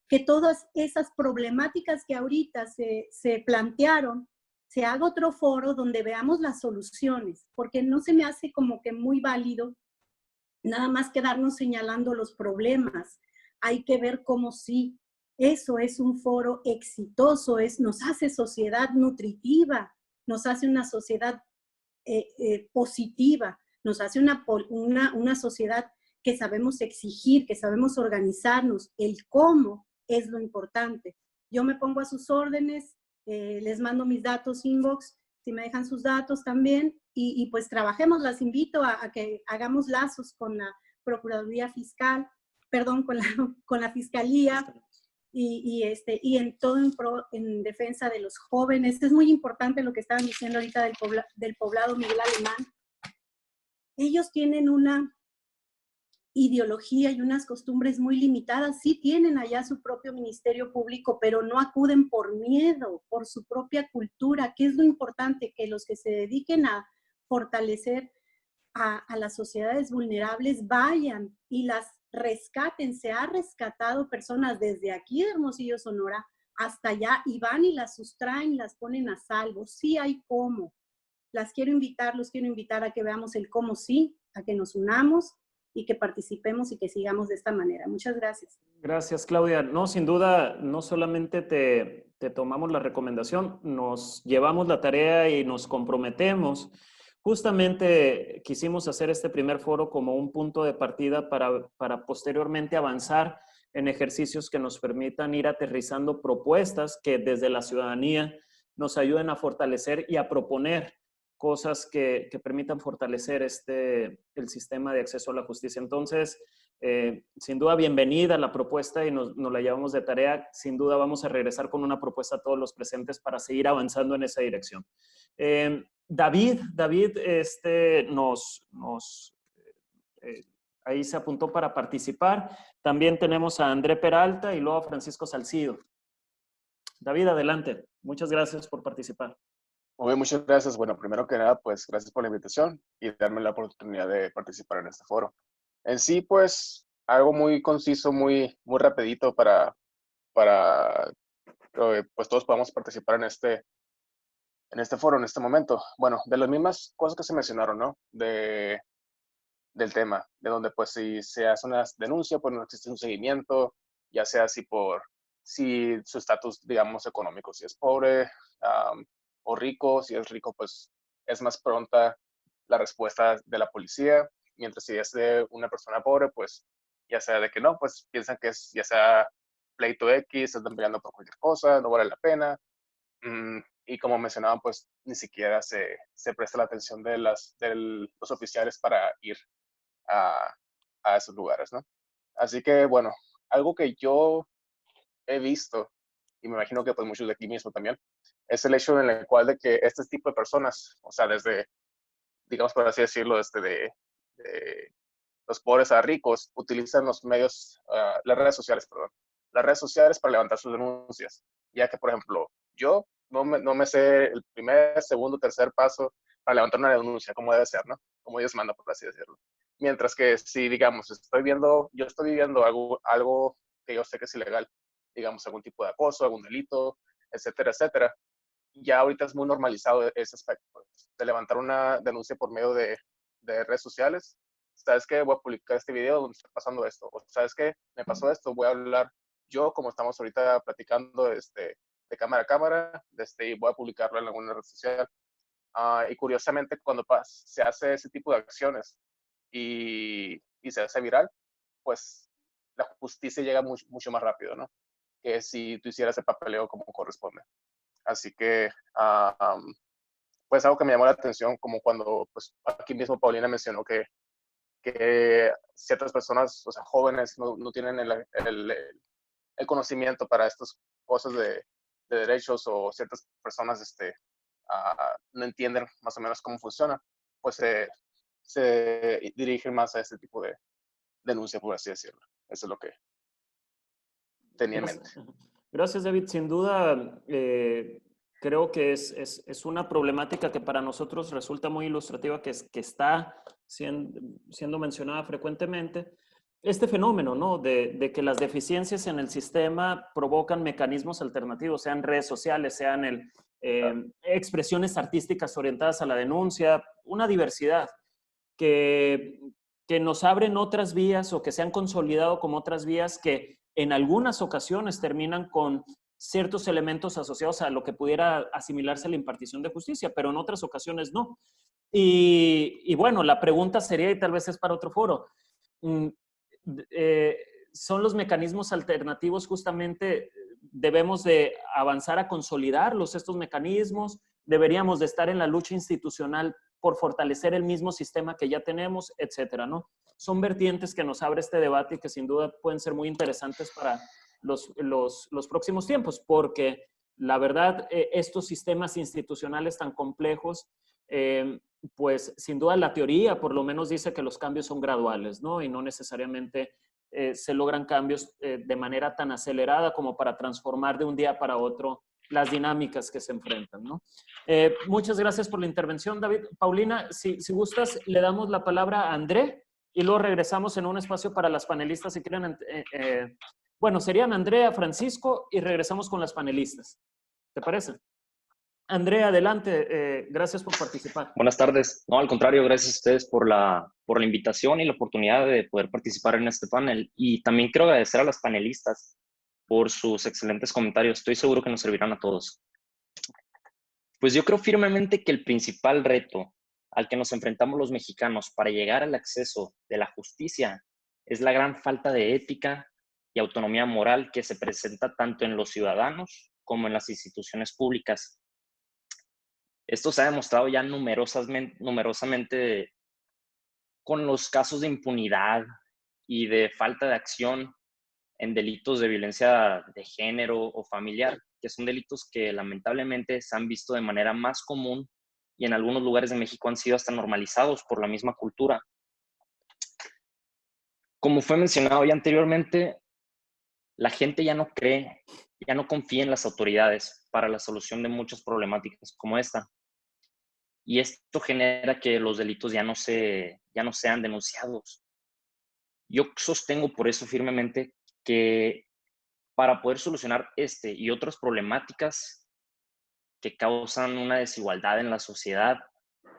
que todas esas problemáticas que ahorita se plantearon, se haga otro foro donde veamos las soluciones, porque no se me hace como que muy válido nada más quedarnos señalando los problemas. Hay que ver cómo sí. Eso es un foro exitoso, nos hace sociedad nutritiva, nos hace una sociedad positiva, nos hace una sociedad que sabemos exigir, que sabemos organizarnos. El cómo es lo importante. Yo me pongo a sus órdenes, les mando mis datos inbox, si me dejan sus datos también, y pues trabajemos. Las invito a que hagamos lazos con la Procuraduría Fiscal, perdón, con la Fiscalía, y en todo en defensa de los jóvenes. Es muy importante lo que estaban diciendo ahorita del poblado Miguel Alemán. Ellos tienen una ideología y unas costumbres muy limitadas. Sí tienen allá su propio ministerio público, pero no acuden por miedo, por su propia cultura, que es lo importante, que los que se dediquen a fortalecer a las sociedades vulnerables vayan y las rescaten. Se ha rescatado personas desde aquí de Hermosillo, Sonora, hasta allá, y van y las sustraen, las ponen a salvo. Sí hay cómo. Los quiero invitar a que veamos el cómo sí, a que nos unamos y que participemos y que sigamos de esta manera. Muchas gracias. Gracias, Claudia. No, sin duda, no solamente te tomamos la recomendación, nos llevamos la tarea y nos comprometemos. Justamente quisimos hacer este primer foro como un punto de partida para posteriormente avanzar en ejercicios que nos permitan ir aterrizando propuestas que desde la ciudadanía nos ayuden a fortalecer y a proponer cosas que permitan fortalecer el sistema de acceso a la justicia. Entonces, sin duda, bienvenida la propuesta y nos la llevamos de tarea. Sin duda vamos a regresar con una propuesta a todos los presentes para seguir avanzando en esa dirección. David, ahí se apuntó para participar. También tenemos a André Peralta y luego a Francisco Salcido. David, adelante. Muchas gracias por participar. Muy bien, muchas gracias. Bueno, primero que nada, pues gracias por la invitación y darme la oportunidad de participar en este foro. En sí, pues, algo muy conciso, muy rapidito para pues todos podamos participar en este foro, en este momento. Bueno, de las mismas cosas que se mencionaron, ¿no? Del tema, de donde pues si se hace una denuncia, pues no existe un seguimiento, ya sea si su estatus, digamos, económico, si es pobre o rico, si es rico, pues es más pronta la respuesta de la policía, mientras si es de una persona pobre, pues ya sea de que no, pues piensan que es ya sea pleito X, están peleando por cualquier cosa, no vale la pena. Y como mencionaban, pues ni siquiera se presta la atención de los oficiales para ir a esos lugares, ¿no? Así que, bueno, algo que yo he visto, y me imagino que pues muchos de aquí mismo también, es el hecho en el cual de que este tipo de personas, o sea, desde, digamos por así decirlo, de los pobres a ricos, utilizan los medios, las redes sociales, perdón, las redes sociales para levantar sus denuncias, ya que, por ejemplo, yo no me sé el primer, segundo, tercer paso para levantar una denuncia, como debe ser, ¿no? Como Dios manda, por así decirlo. Mientras que si, digamos, yo estoy viviendo algo que yo sé que es ilegal, digamos, algún tipo de acoso, algún delito, etcétera, etcétera, ya ahorita es muy normalizado ese aspecto, pues, de levantar una denuncia por medio de redes sociales. ¿Sabes qué? Voy a publicar este video donde está pasando esto. O ¿sabes qué? Me pasó esto, voy a hablar yo, como estamos ahorita platicando de cámara a cámara, y voy a publicarlo en alguna red social. Y curiosamente, cuando se hace ese tipo de acciones y se hace viral, pues la justicia llega mucho más rápido, ¿no? Que si tú hicieras el papeleo como corresponde. Así que, pues algo que me llamó la atención, como cuando, pues aquí mismo Paulina mencionó que ciertas personas, o sea, jóvenes, no tienen el conocimiento para estas cosas de derechos, o ciertas personas no entienden más o menos cómo funciona, pues se dirigen más a este tipo de denuncia, por así decirlo. Eso es lo que tenía en mente. Gracias, David. Sin duda, creo que es una problemática que para nosotros resulta muy ilustrativa, que está siendo mencionada frecuentemente. Este fenómeno, ¿no? De que las deficiencias en el sistema provocan mecanismos alternativos, sean redes sociales, sean expresiones artísticas orientadas a la denuncia, una diversidad que nos abren otras vías o que se han consolidado como otras vías que en algunas ocasiones terminan con ciertos elementos asociados a lo que pudiera asimilarse a la impartición de justicia, pero en otras ocasiones no. Y bueno, la pregunta sería, y tal vez es para otro foro, ¿son los mecanismos alternativos justamente, debemos de avanzar a consolidarlos, estos mecanismos? ¿Deberíamos de estar en la lucha institucional por fortalecer el mismo sistema que ya tenemos, etcétera, ¿no? Son vertientes que nos abre este debate y que sin duda pueden ser muy interesantes para los próximos tiempos, porque la verdad, estos sistemas institucionales tan complejos, pues sin duda la teoría por lo menos dice que los cambios son graduales, ¿no? Y no necesariamente se logran cambios de manera tan acelerada como para transformar de un día para otro las dinámicas que se enfrentan, ¿no? Muchas gracias por la intervención, David. Paulina, si gustas, le damos la palabra a André y luego regresamos en un espacio para las panelistas si quieren. Bueno, serían Andrea, Francisco y regresamos con las panelistas. ¿Te parece? Andrea, adelante. Gracias por participar. Buenas tardes. No, al contrario, gracias a ustedes por la invitación y la oportunidad de poder participar en este panel. Y también quiero agradecer a las panelistas por sus excelentes comentarios. Estoy seguro que nos servirán a todos. Pues yo creo firmemente que el principal reto al que nos enfrentamos los mexicanos para llegar al acceso de la justicia es la gran falta de ética y autonomía moral que se presenta tanto en los ciudadanos como en las instituciones públicas. Esto se ha demostrado ya numerosamente con los casos de impunidad y de falta de acción en delitos de violencia de género o familiar, que son delitos que lamentablemente se han visto de manera más común y en algunos lugares de México han sido hasta normalizados por la misma cultura. Como fue mencionado ya anteriormente, la gente ya no cree, ya no confía en las autoridades para la solución de muchas problemáticas como esta. Y esto genera que los delitos ya no sean denunciados. Yo sostengo por eso firmemente que para poder solucionar este y otras problemáticas que causan una desigualdad en la sociedad,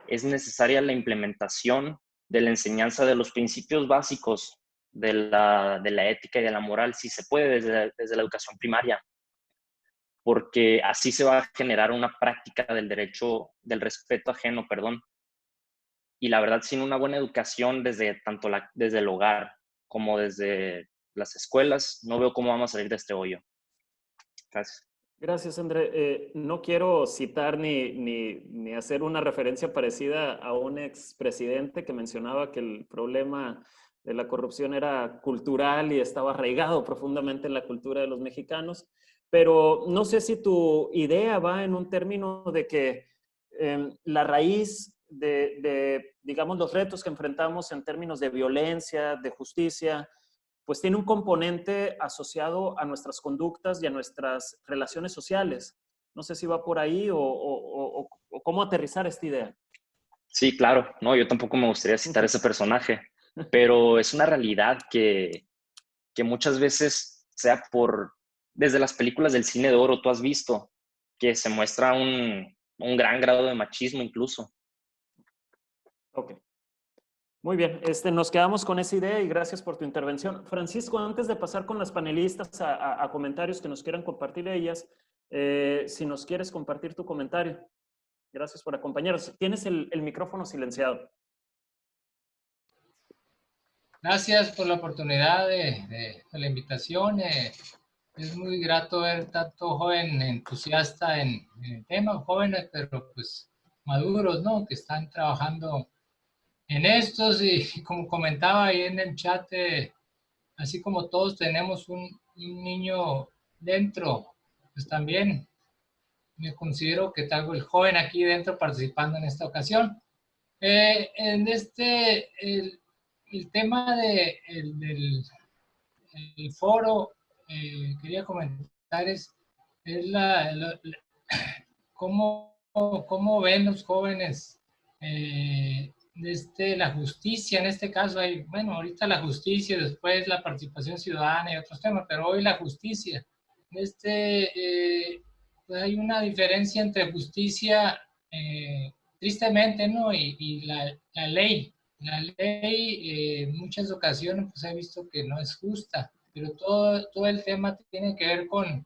es necesaria la implementación de la enseñanza de los principios básicos de la ética y de la moral, si se puede, desde la educación primaria, porque así se va a generar una práctica del derecho, del respeto ajeno, perdón. Y la verdad, sin una buena educación desde el hogar como desde las escuelas, no veo cómo vamos a salir de este hoyo. Gracias. Gracias, André. No quiero citar ni hacer una referencia parecida a un expresidente que mencionaba que el problema de la corrupción era cultural y estaba arraigado profundamente en la cultura de los mexicanos, pero no sé si tu idea va en un término de que la raíz digamos, los retos que enfrentamos en términos de violencia, de justicia, pues tiene un componente asociado a nuestras conductas y a nuestras relaciones sociales. No sé si va por ahí o cómo aterrizar esta idea. Sí, claro. No, yo tampoco me gustaría citar ese personaje, pero es una realidad que muchas veces, desde las películas del cine de oro, tú has visto que se muestra un gran grado de machismo incluso. Ok. Muy bien, nos quedamos con esa idea y gracias por tu intervención. Francisco, antes de pasar con las panelistas a comentarios que nos quieran compartir ellas, si nos quieres compartir tu comentario. Gracias por acompañarnos. Tienes el micrófono silenciado. Gracias por la oportunidad de la invitación. Es muy grato ver tanto joven entusiasta en el tema, jóvenes pero pues maduros, ¿no? Que están trabajando en estos y como comentaba ahí en el chat, así como todos tenemos un niño dentro, pues también me considero que traigo el joven aquí dentro participando en esta ocasión. En el tema del foro, quería comentar cómo ven los jóvenes la justicia. En este caso hay, bueno, ahorita la justicia, después la participación ciudadana y otros temas, pero hoy la justicia. Pues hay una diferencia entre justicia, tristemente, ¿no? Y la ley. La ley en muchas ocasiones pues he visto que no es justa, pero todo el tema tiene que ver con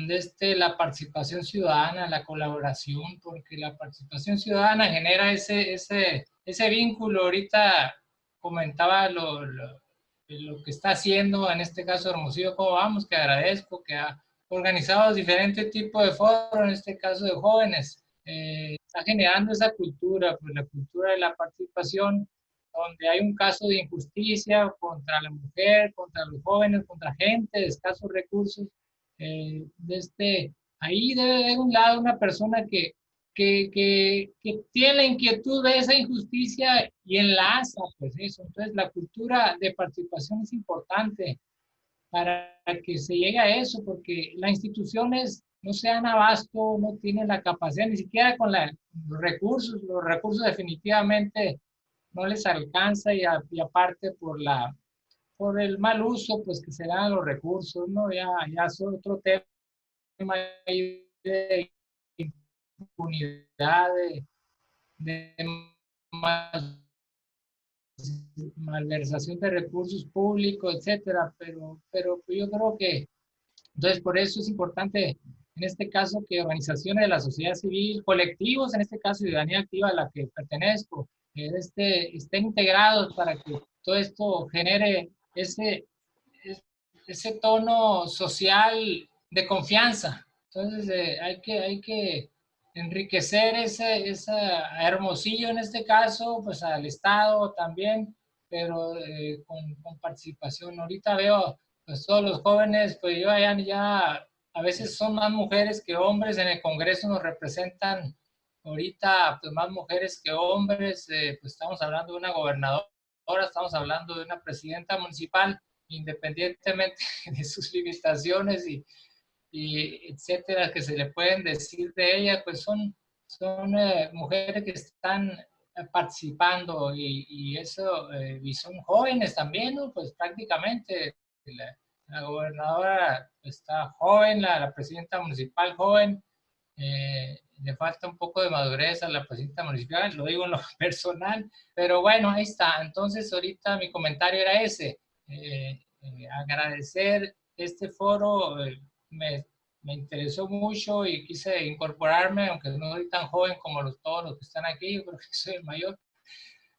la participación ciudadana, la colaboración, porque la participación ciudadana genera ese vínculo. Ahorita comentaba lo que está haciendo, en este caso Hermosillo, cómo vamos, que agradezco, que ha organizado diferentes tipos de foros, en este caso de jóvenes. Está generando esa cultura, pues la cultura de la participación, donde hay un caso de injusticia contra la mujer, contra los jóvenes, contra gente de escasos recursos. Ahí debe haber un lado una persona que tiene la inquietud de esa injusticia y enlaza pues eso. Entonces la cultura de participación es importante para que se llegue a eso, porque las instituciones no se dan abasto, no tienen la capacidad, ni siquiera con los recursos definitivamente no les alcanza y aparte por el mal uso pues que se dan a los recursos, ¿no? Ya es otro tema de impunidad, de malversación de recursos públicos, etcétera, pero yo creo que, entonces por eso es importante en este caso que organizaciones de la sociedad civil, colectivos, en este caso Ciudadanía Activa a la que pertenezco, estén integrados para que todo esto genere ese tono social de confianza. Entonces hay que enriquecer ese Hermosillo en este caso, pues al Estado también, pero con participación. Ahorita veo, pues todos los jóvenes, pues yo ya a veces son más mujeres que hombres, en el Congreso nos representan ahorita pues más mujeres que hombres, pues estamos hablando de una gobernadora, estamos hablando de una presidenta municipal, independientemente de sus limitaciones y etcétera, que se le pueden decir de ella, pues son mujeres que están participando y eso, y son jóvenes también, ¿no? Pues prácticamente la gobernadora está joven, la presidenta municipal joven, le falta un poco de madurez a la presidenta municipal, lo digo en lo personal, pero bueno, ahí está. Entonces ahorita mi comentario era ese, agradecer este foro, me interesó mucho y quise incorporarme, aunque no soy tan joven como todos los que están aquí, yo creo que soy el mayor,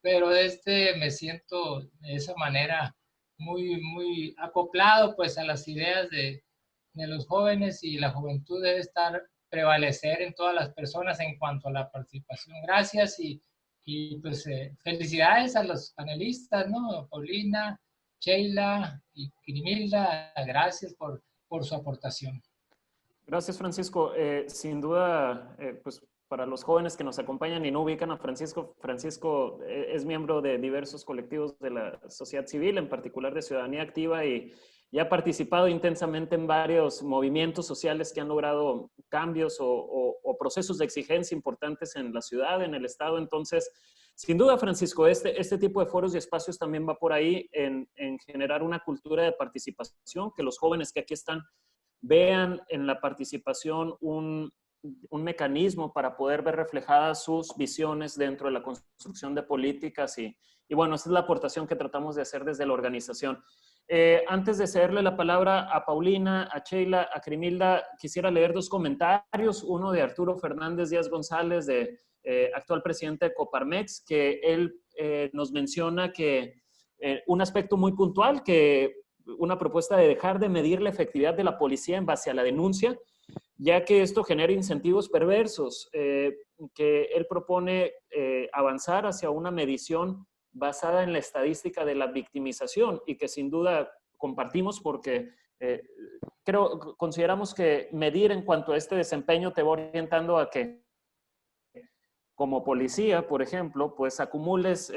pero me siento de esa manera muy acoplado pues a las ideas de los jóvenes, y la juventud debe prevalecer en todas las personas en cuanto a la participación. Gracias y pues felicidades a los panelistas, ¿no? Paulina, Sheila y Crimilda, gracias por su aportación. Gracias, Francisco. Sin duda, pues para los jóvenes que nos acompañan y no ubican a Francisco, Francisco es miembro de diversos colectivos de la sociedad civil, en particular de Ciudadanía Activa, y ha participado intensamente en varios movimientos sociales que han logrado cambios o procesos de exigencia importantes en la ciudad, en el Estado. Entonces, sin duda, Francisco, este tipo de foros y espacios también va por ahí en generar una cultura de participación, que los jóvenes que aquí están vean en la participación un mecanismo para poder ver reflejadas sus visiones dentro de la construcción de políticas y bueno, esa es la aportación que tratamos de hacer desde la organización. Antes de cederle la palabra a Paulina, a Sheila, a Crimilda, quisiera leer dos comentarios, uno de Arturo Fernández Díaz González, actual presidente de Coparmex, que él nos menciona que un aspecto muy puntual, que una propuesta de dejar de medir la efectividad de la policía en base a la denuncia, ya que esto genera incentivos perversos, que él propone avanzar hacia una medición basada en la estadística de la victimización y que sin duda compartimos porque consideramos que medir en cuanto a este desempeño te va orientando a que como policía, por ejemplo, pues acumules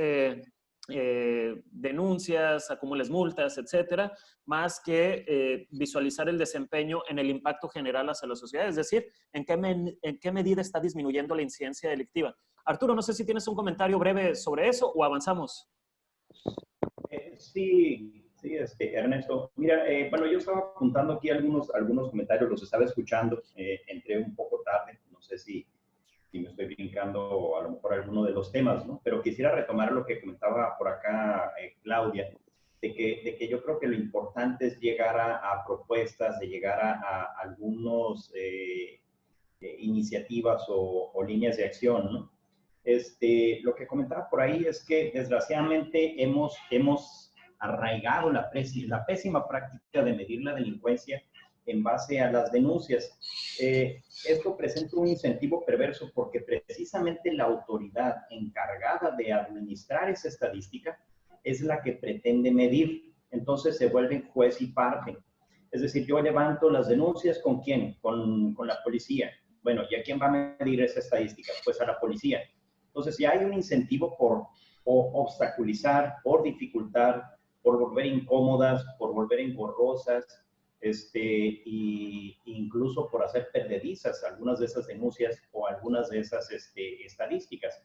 denuncias, acumules multas, etcétera, más que visualizar el desempeño en el impacto general hacia la sociedad, es decir, en qué medida está disminuyendo la incidencia delictiva. Arturo, no sé si tienes un comentario breve sobre eso o avanzamos. Sí, Ernesto. Mira, bueno, yo estaba apuntando aquí algunos comentarios, los estaba escuchando, entré un poco tarde, no sé si me estoy brincando a lo mejor alguno de los temas, ¿no? Pero quisiera retomar lo que comentaba por acá Claudia, de que yo creo que lo importante es llegar a propuestas, de llegar a algunos iniciativas o líneas de acción, ¿no? Lo que comentaba por ahí es que desgraciadamente hemos arraigado la pésima práctica de medir la delincuencia en base a las denuncias. Esto presenta un incentivo perverso porque precisamente la autoridad encargada de administrar esa estadística es la que pretende medir. Entonces se vuelven juez y parte. Es decir, yo levanto las denuncias, ¿con quién? Con la policía. Bueno, ¿y a quién va a medir esa estadística? Pues a la policía. Entonces ya hay un incentivo por obstaculizar, por dificultar, por volver incómodas, por volver engorrosas, y incluso por hacer perdedizas algunas de esas denuncias o algunas de esas estadísticas.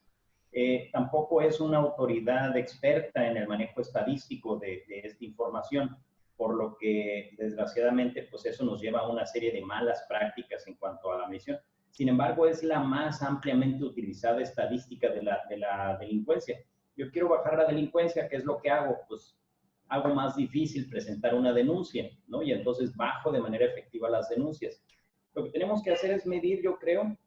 Tampoco es una autoridad experta en el manejo estadístico de esta información, por lo que desgraciadamente pues eso nos lleva a una serie de malas prácticas en cuanto a la medición. Sin embargo, es la más ampliamente utilizada estadística de la delincuencia. Yo quiero bajar la delincuencia, ¿qué es lo que hago? Pues hago más difícil presentar una denuncia, ¿no? Y entonces bajo de manera efectiva las denuncias. Lo que tenemos que hacer es medir, yo creo,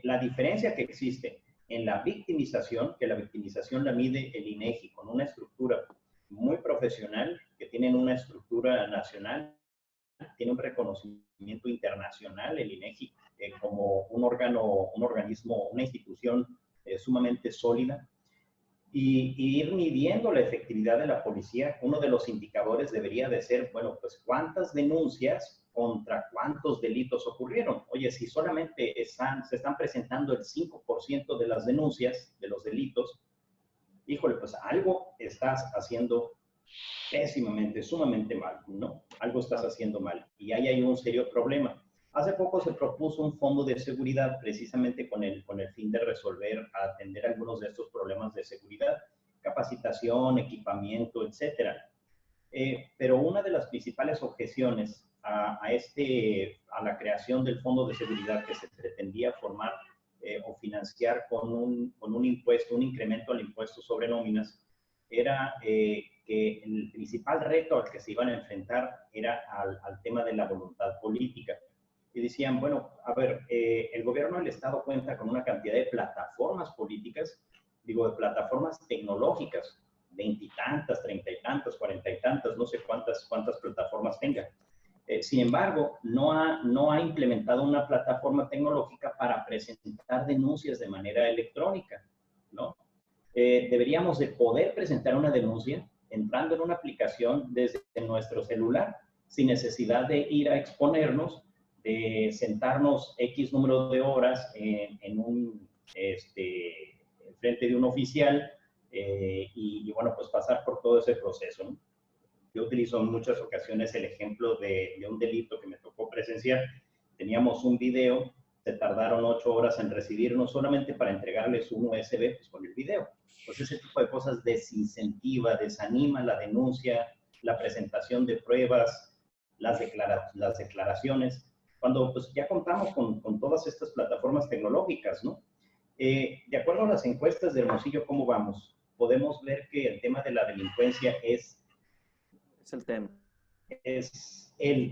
la diferencia que existe en la victimización, que la victimización la mide el INEGI con una estructura muy profesional, que tienen una estructura nacional, tiene un reconocimiento internacional, el INEGI como un organismo, una institución sumamente sólida, y ir midiendo la efectividad de la policía. Uno de los indicadores debería de ser, bueno, pues cuántas denuncias contra cuántos delitos ocurrieron. Oye, si solamente se están presentando el 5% de las denuncias, de los delitos, híjole, pues algo estás haciendo pésimamente, sumamente mal, ¿no? Algo estás haciendo mal y ahí hay un serio problema. Hace poco se propuso un fondo de seguridad precisamente con el fin de resolver, atender algunos de estos problemas de seguridad, capacitación, equipamiento, etcétera. Pero una de las principales objeciones a la creación del fondo de seguridad que se pretendía formar o financiar con un impuesto, un incremento al impuesto sobre nóminas, era que el principal reto al que se iban a enfrentar era al tema de la voluntad política. Y decían, bueno, a ver, el gobierno del Estado cuenta con una cantidad de plataformas políticas, digo, de plataformas tecnológicas, 20 y tantas, 30 y tantas, 40 y tantas, no sé cuántas plataformas tenga. Sin embargo, no ha implementado una plataforma tecnológica para presentar denuncias de manera electrónica, ¿no? Deberíamos de poder presentar una denuncia entrando en una aplicación desde nuestro celular, sin necesidad de ir a exponernos, de sentarnos X número de horas en frente de un oficial y bueno, pues pasar por todo ese proceso, ¿no? Yo utilizo en muchas ocasiones el ejemplo de un delito que me tocó presenciar. Teníamos un video, se tardaron 8 horas en recibirnos solamente para entregarles un USB pues, con el video. Pues ese tipo de cosas desincentiva, desanima la denuncia, la presentación de pruebas, las declaraciones, cuando pues, ya contamos con todas estas plataformas tecnológicas, ¿no? De acuerdo a las encuestas de Hermosillo, ¿cómo vamos? Podemos ver que el tema de la delincuencia es el tema.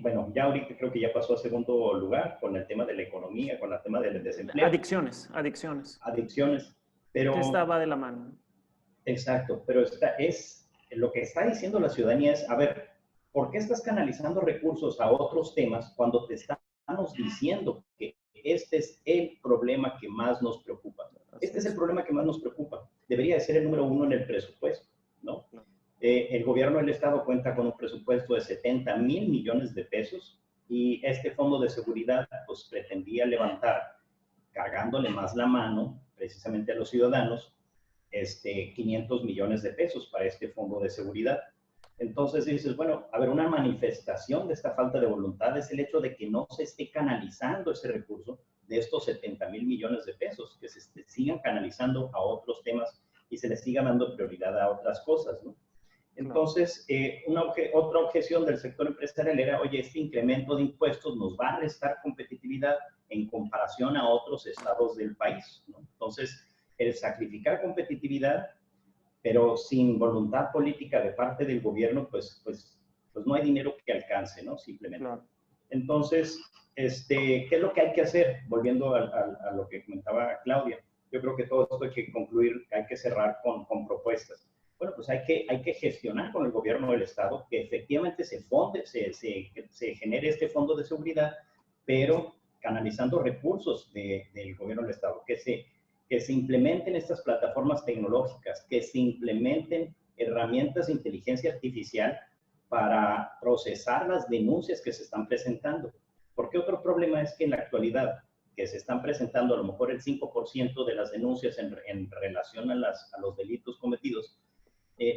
Bueno, ya ahorita creo que ya pasó a segundo lugar con el tema de la economía, con el tema del desempleo. Adicciones. Pero que estaba de la mano. Exacto, pero lo que está diciendo la ciudadanía es, a ver, ¿por qué estás canalizando recursos a otros temas cuando te estamos diciendo que este es el problema que más nos preocupa? Este es el problema que más nos preocupa. Debería de ser el número 1 en el presupuesto, ¿no? El gobierno del Estado cuenta con un presupuesto de 70,000 millones de pesos y este fondo de seguridad pues pretendía levantar, cargándole más la mano precisamente a los ciudadanos, 500 millones de pesos para este fondo de seguridad. Entonces dices, bueno, a ver, una manifestación de esta falta de voluntad es el hecho de que no se esté canalizando ese recurso de estos 70,000 millones de pesos, que se sigan canalizando a otros temas y se les siga dando prioridad a otras cosas, ¿no? Entonces, otra objeción del sector empresarial era, oye, este incremento de impuestos nos va a restar competitividad en comparación a otros estados del país, ¿no? Entonces, el sacrificar competitividad, pero sin voluntad política de parte del gobierno, pues no hay dinero que alcance, ¿no? Simplemente. Claro. Entonces, ¿qué es lo que hay que hacer? Volviendo a lo que comentaba Claudia, yo creo que todo esto hay que concluir, hay que cerrar con propuestas. Bueno, pues hay que gestionar con el gobierno del Estado que efectivamente se genere este fondo de seguridad, pero canalizando recursos del gobierno del Estado, que se implementen estas plataformas tecnológicas, que se implementen herramientas de inteligencia artificial para procesar las denuncias que se están presentando. Porque otro problema es que en la actualidad, que se están presentando a lo mejor el 5% de las denuncias en relación a los delitos cometidos,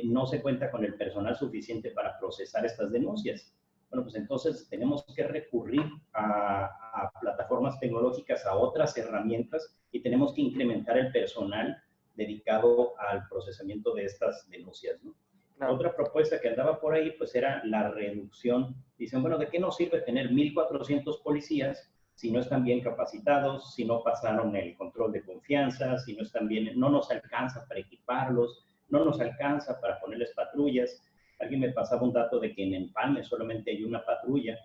no se cuenta con el personal suficiente para procesar estas denuncias. Bueno, pues entonces tenemos que recurrir a plataformas tecnológicas, a otras herramientas, y tenemos que incrementar el personal dedicado al procesamiento de estas denuncias, ¿no? Claro. Otra propuesta que andaba por ahí, pues era la reducción. Dicen, bueno, ¿de qué nos sirve tener 1,400 policías si no están bien capacitados, si no pasaron el control de confianza, si no están bien, no nos alcanza para equiparlos, no nos alcanza para ponerles patrullas? Alguien me pasaba un dato de que en Empalme solamente hay una patrulla.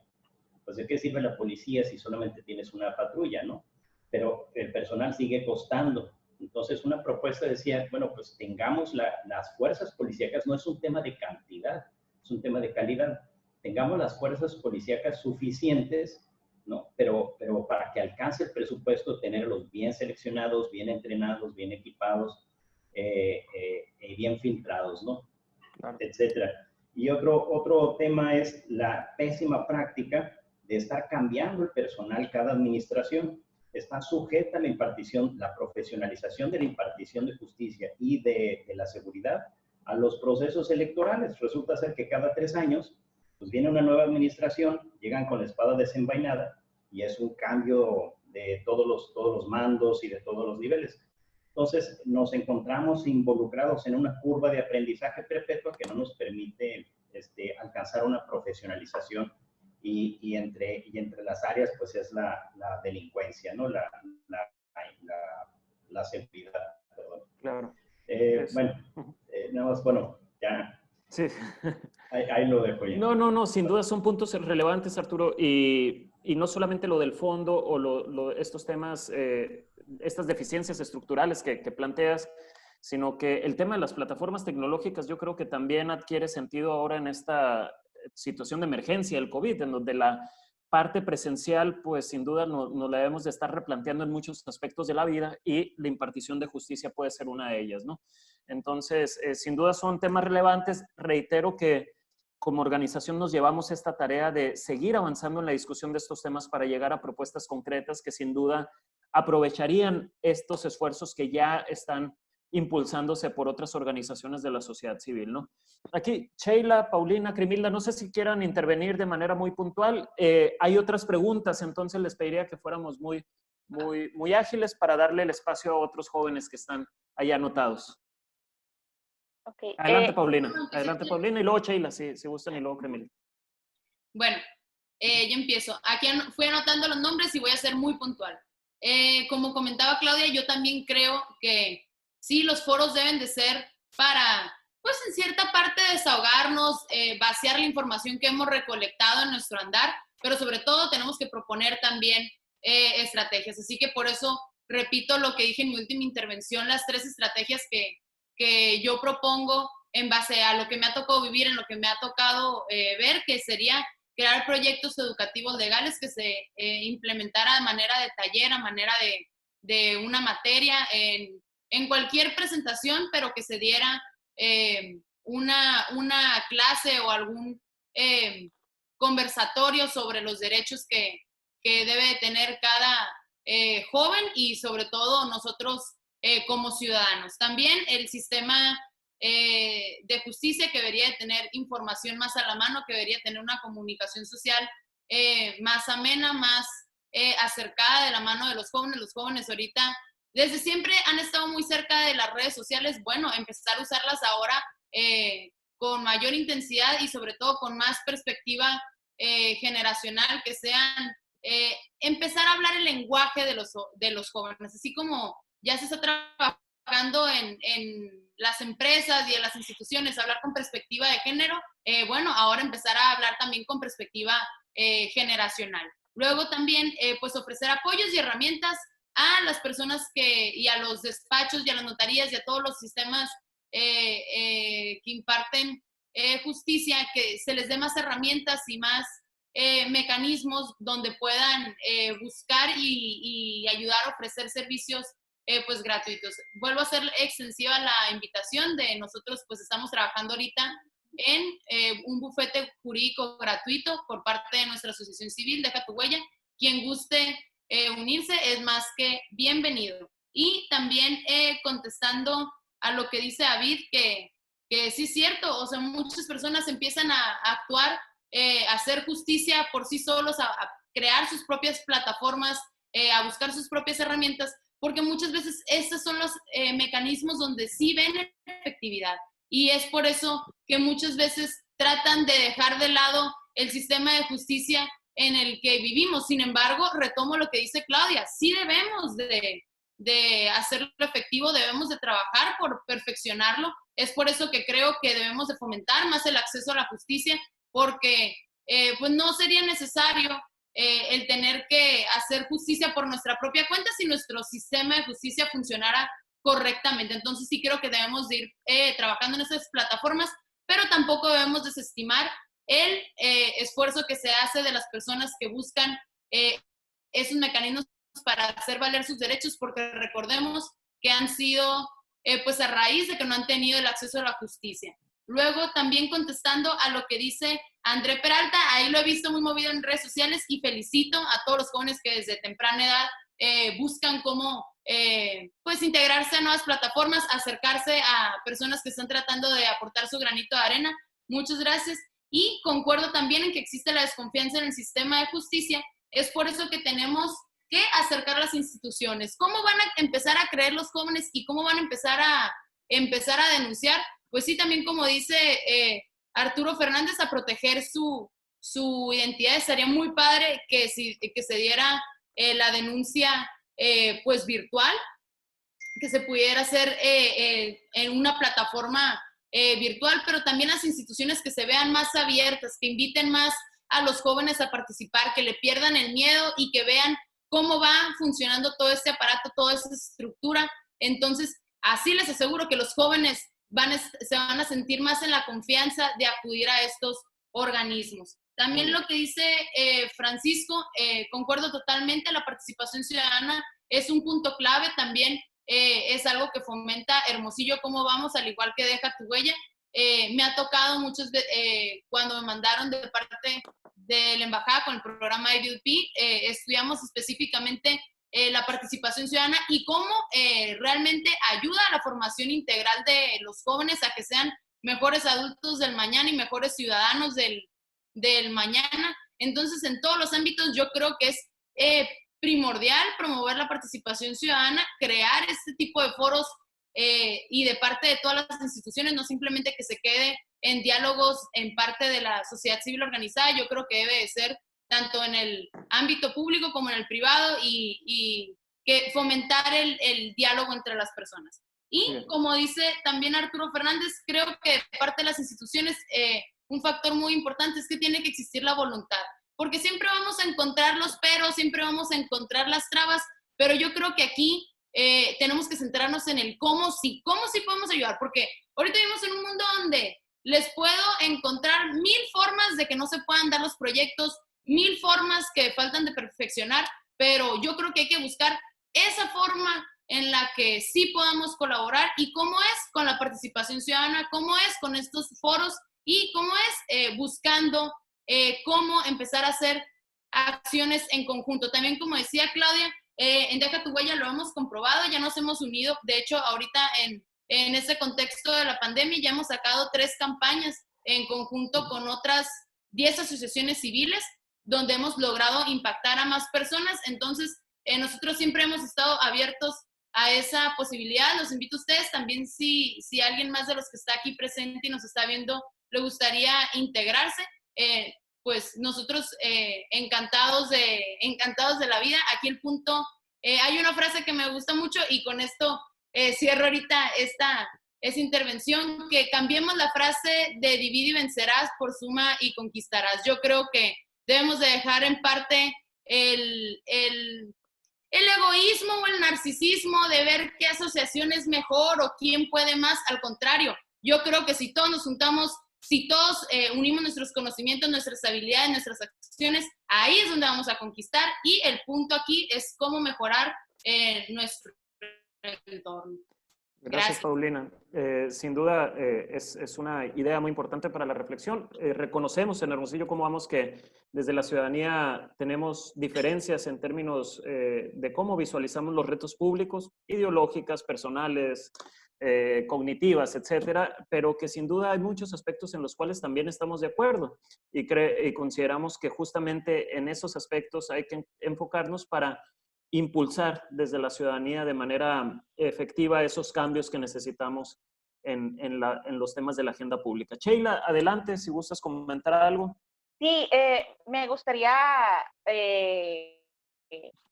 Pues, ¿de qué sirve la policía si solamente tienes una patrulla, no? Pero el personal sigue costando. Entonces, una propuesta decía, bueno, pues tengamos las fuerzas policíacas, no es un tema de cantidad, es un tema de calidad. Tengamos las fuerzas policíacas suficientes ¿no? Pero para que alcance el presupuesto, tenerlos bien seleccionados, bien entrenados, bien equipados, bien filtrados, ¿no? Claro. Etcétera. Y otro tema es la pésima práctica de estar cambiando el personal cada administración. Está sujeta la impartición, la profesionalización de la impartición de justicia y de la seguridad a los procesos electorales. Resulta ser que cada 3 años, pues viene una nueva administración, llegan con la espada desenvainada y es un cambio de todos los mandos y de todos los niveles. Entonces, nos encontramos involucrados en una curva de aprendizaje perpetua que no nos permite alcanzar una profesionalización y entre las áreas, pues es la delincuencia, ¿no? La seguridad, perdón. Claro. Bueno, nada más, bueno, ya. Sí. Ahí lo dejo ya. No, sin duda son puntos relevantes, Arturo, y no solamente lo del fondo o estos temas, estas deficiencias estructurales que planteas, sino que el tema de las plataformas tecnológicas yo creo que también adquiere sentido ahora en esta situación de emergencia del COVID, en donde la parte presencial, pues sin duda nos la debemos de estar replanteando en muchos aspectos de la vida y la impartición de justicia puede ser una de ellas, ¿no? Entonces, sin duda son temas relevantes. Reitero que como organización nos llevamos esta tarea de seguir avanzando en la discusión de estos temas para llegar a propuestas concretas que sin duda aprovecharían estos esfuerzos que ya están impulsándose por otras organizaciones de la sociedad civil, ¿no? Aquí, Sheila, Paulina, Crimilda, no sé si quieran intervenir de manera muy puntual. Hay otras preguntas, entonces les pediría que fuéramos muy ágiles para darle el espacio a otros jóvenes que están ahí anotados. Okay. Adelante, Paulina. Adelante, Paulina, y luego Sheila, si gustan, y luego Crimilda. Bueno, yo empiezo. Aquí fui anotando los nombres y voy a ser muy puntual. Como comentaba Claudia, yo también creo que sí, los foros deben de ser para, pues en cierta parte, desahogarnos, vaciar la información que hemos recolectado en nuestro andar, pero sobre todo tenemos que proponer también estrategias. Así que por eso repito lo que dije en mi última intervención, las 3 estrategias que yo propongo en base a lo que me ha tocado vivir, en lo que me ha tocado ver, que sería crear proyectos educativos legales que se implementara de manera de taller, a manera de una materia en cualquier presentación, pero que se diera una clase o algún conversatorio sobre los derechos que debe tener cada joven y sobre todo nosotros como ciudadanos. También el sistema de justicia que debería de tener información más a la mano, que debería tener una comunicación social más amena, más acercada de la mano de los jóvenes. Los jóvenes ahorita desde siempre han estado muy cerca de las redes sociales. Bueno, empezar a usarlas ahora con mayor intensidad y sobre todo con más perspectiva generacional, que sean, empezar a hablar el lenguaje de los jóvenes, así como ya se está trabajando en las empresas y en las instituciones, hablar con perspectiva de género, bueno, ahora empezar a hablar también con perspectiva generacional. Luego también, pues ofrecer apoyos y herramientas a las personas y a los despachos y a las notarías y a todos los sistemas que imparten justicia, que se les dé más herramientas y más mecanismos donde puedan buscar y ayudar a ofrecer servicios pues gratuitos. Vuelvo a hacer extensiva la invitación de nosotros, pues estamos trabajando ahorita en un bufete jurídico gratuito por parte de nuestra asociación civil, Deja tu Huella. Quien guste unirse es más que bienvenido. Y también contestando a lo que dice David, que sí es cierto, o sea, muchas personas empiezan a actuar, a hacer justicia por sí solos, a crear sus propias plataformas, a buscar sus propias herramientas, porque muchas veces estos son los mecanismos donde sí ven efectividad. Y es por eso que muchas veces tratan de dejar de lado el sistema de justicia en el que vivimos. Sin embargo, retomo lo que dice Claudia, sí debemos de hacerlo efectivo, debemos de trabajar por perfeccionarlo. Es por eso que creo que debemos de fomentar más el acceso a la justicia, porque pues no sería necesario el tener que hacer justicia por nuestra propia cuenta si nuestro sistema de justicia funcionara correctamente. Entonces sí creo que debemos de ir trabajando en esas plataformas, pero tampoco debemos desestimar el esfuerzo que se hace de las personas que buscan esos mecanismos para hacer valer sus derechos, porque recordemos que han sido pues a raíz de que no han tenido el acceso a la justicia. Luego también contestando a lo que dice André Peralta, ahí lo he visto muy movido en redes sociales y felicito a todos los jóvenes que desde temprana edad buscan cómo pues integrarse a nuevas plataformas, acercarse a personas que están tratando de aportar su granito de arena. Muchas gracias. Y concuerdo también en que existe la desconfianza en el sistema de justicia. Es por eso que tenemos que acercar las instituciones. ¿Cómo van a empezar a creer los jóvenes y cómo van a empezar a denunciar? Pues sí, también como dice Arturo Fernández, a proteger su identidad. Estaría muy padre que se diera la denuncia pues virtual, que se pudiera hacer en una plataforma virtual, pero también las instituciones que se vean más abiertas, que inviten más a los jóvenes a participar, que le pierdan el miedo y que vean cómo va funcionando todo este aparato, toda esa estructura. Entonces, así les aseguro que los jóvenes se van a sentir más en la confianza de acudir a estos organismos. También lo que dice Francisco, concuerdo totalmente, la participación ciudadana es un punto clave, también es algo que fomenta Hermosillo, cómo vamos, al igual que Deja tu Huella. Me ha tocado muchos, cuando me mandaron de parte de la embajada con el programa IBUP, estudiamos específicamente la participación ciudadana y cómo realmente ayuda a la formación integral de los jóvenes a que sean mejores adultos del mañana y mejores ciudadanos del mañana. Entonces, en todos los ámbitos yo creo que es primordial promover la participación ciudadana, crear este tipo de foros y de parte de todas las instituciones, no simplemente que se quede en diálogos en parte de la sociedad civil organizada. Yo creo que debe de ser tanto en el ámbito público como en el privado y que fomentar el diálogo entre las personas. Y como dice también Arturo Fernández, creo que de parte de las instituciones un factor muy importante es que tiene que existir la voluntad, porque siempre vamos a encontrar los peros, siempre vamos a encontrar las trabas, pero yo creo que aquí tenemos que centrarnos en el cómo sí podemos ayudar, porque ahorita vivimos en un mundo donde les puedo encontrar 1000 formas de que no se puedan dar los proyectos, 1000 formas que faltan de perfeccionar, pero yo creo que hay que buscar esa forma en la que sí podamos colaborar y cómo es con la participación ciudadana, cómo es con estos foros y cómo es buscando cómo empezar a hacer acciones en conjunto. También, como decía Claudia, en Deja tu Huella lo hemos comprobado, ya nos hemos unido, de hecho, ahorita en este contexto de la pandemia ya hemos sacado 3 campañas en conjunto con otras 10 asociaciones civiles, donde hemos logrado impactar a más personas. Entonces, nosotros siempre hemos estado abiertos a esa posibilidad. Los invito a ustedes también, si alguien más de los que está aquí presente y nos está viendo le gustaría integrarse, pues nosotros encantados de la vida. Aquí el punto, hay una frase que me gusta mucho y con esto cierro ahorita esta intervención, que cambiemos la frase de divide y vencerás por suma y conquistarás. Yo creo que debemos de dejar en parte el egoísmo o el narcisismo de ver qué asociación es mejor o quién puede más. Al contrario, yo creo que si todos nos juntamos, si todos unimos nuestros conocimientos, nuestras habilidades, nuestras acciones, ahí es donde vamos a conquistar, y el punto aquí es cómo mejorar nuestro entorno. Gracias, Paulina. Sin duda es una idea muy importante para la reflexión. Reconocemos en Hermosillo cómo vamos que desde la ciudadanía tenemos diferencias en términos de cómo visualizamos los retos públicos, ideológicas, personales, cognitivas, etcétera, pero que sin duda hay muchos aspectos en los cuales también estamos de acuerdo y consideramos que justamente en esos aspectos hay que enfocarnos para impulsar desde la ciudadanía de manera efectiva esos cambios que necesitamos en los temas de la agenda pública. Sheila, adelante, si gustas comentar algo. Sí, me gustaría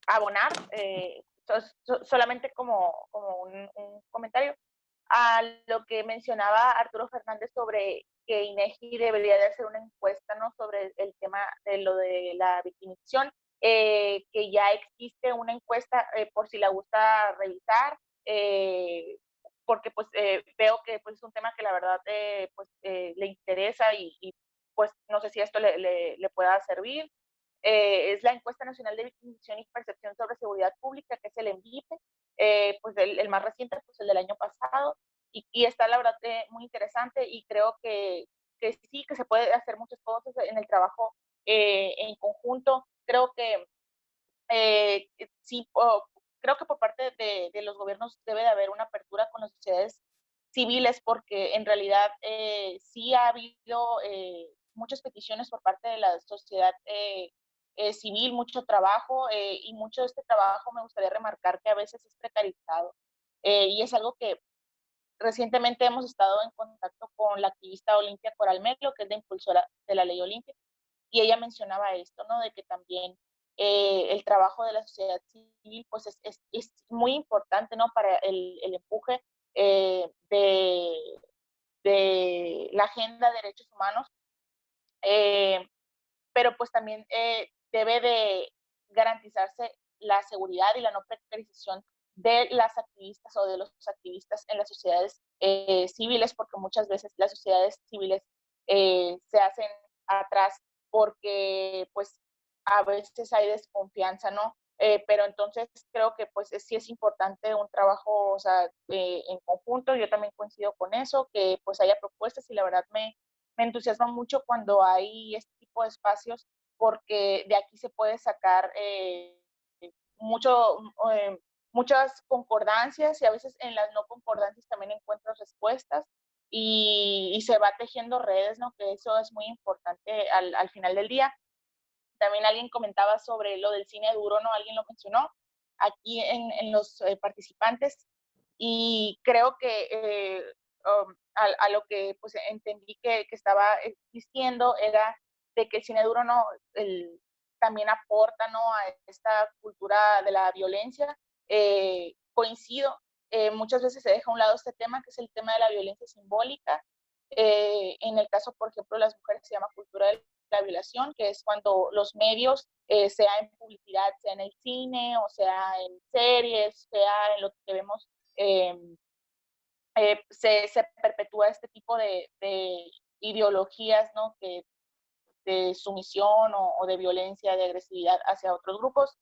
abonar solamente como un comentario a lo que mencionaba Arturo Fernández sobre que INEGI debería de hacer una encuesta, ¿no?, sobre el tema de lo de la victimización. Que ya existe una encuesta, por si la gusta revisar, porque pues veo que pues, es un tema que la verdad le interesa y pues no sé si esto le pueda servir. es la Encuesta Nacional de Victimización y Percepción sobre Seguridad Pública, que es el ENVIPE, pues el más reciente, pues el del año pasado, y está la verdad muy interesante, y creo que sí, que se puede hacer muchas cosas en el trabajo en conjunto. Creo que sí, creo que por parte de los gobiernos debe de haber una apertura con las sociedades civiles, porque en realidad sí ha habido muchas peticiones por parte de la sociedad civil, mucho trabajo, y mucho de este trabajo me gustaría remarcar que a veces es precarizado. Y es algo que recientemente hemos estado en contacto con la activista Olimpia Coral Melo, que es la impulsora de la ley Olimpia, y ella mencionaba esto, ¿no? De que también el trabajo de la sociedad civil, pues es muy importante, ¿no? Para el empuje de la agenda de derechos humanos, pero pues también debe de garantizarse la seguridad y la no precarización de las activistas o de los activistas en las sociedades civiles, porque muchas veces las sociedades civiles se hacen atrás porque pues a veces hay desconfianza, ¿no? Pero entonces creo que pues sí es importante un trabajo, o sea, en conjunto. Yo también coincido con eso, que pues haya propuestas, y la verdad me entusiasma mucho cuando hay este tipo de espacios, porque de aquí se puede sacar mucho, muchas concordancias, y a veces en las no concordancias también encuentro respuestas, y se va tejiendo redes, ¿no? Que eso es muy importante al final del día. También alguien comentaba sobre lo del cine duro, ¿no? Alguien lo mencionó aquí en los participantes, y creo que a lo que pues entendí que estaba diciendo era de que el cine duro no también aporta, ¿no? A esta cultura de la violencia. Coincido, muchas veces se deja a un lado este tema, que es el tema de la violencia simbólica. En el caso, por ejemplo, de las mujeres, se llama cultura de la violación, que es cuando los medios, sea en publicidad, sea en el cine, o sea en series, sea en lo que vemos, se perpetúa este tipo de ideologías, ¿no? Que de sumisión o de violencia, de agresividad hacia otros grupos.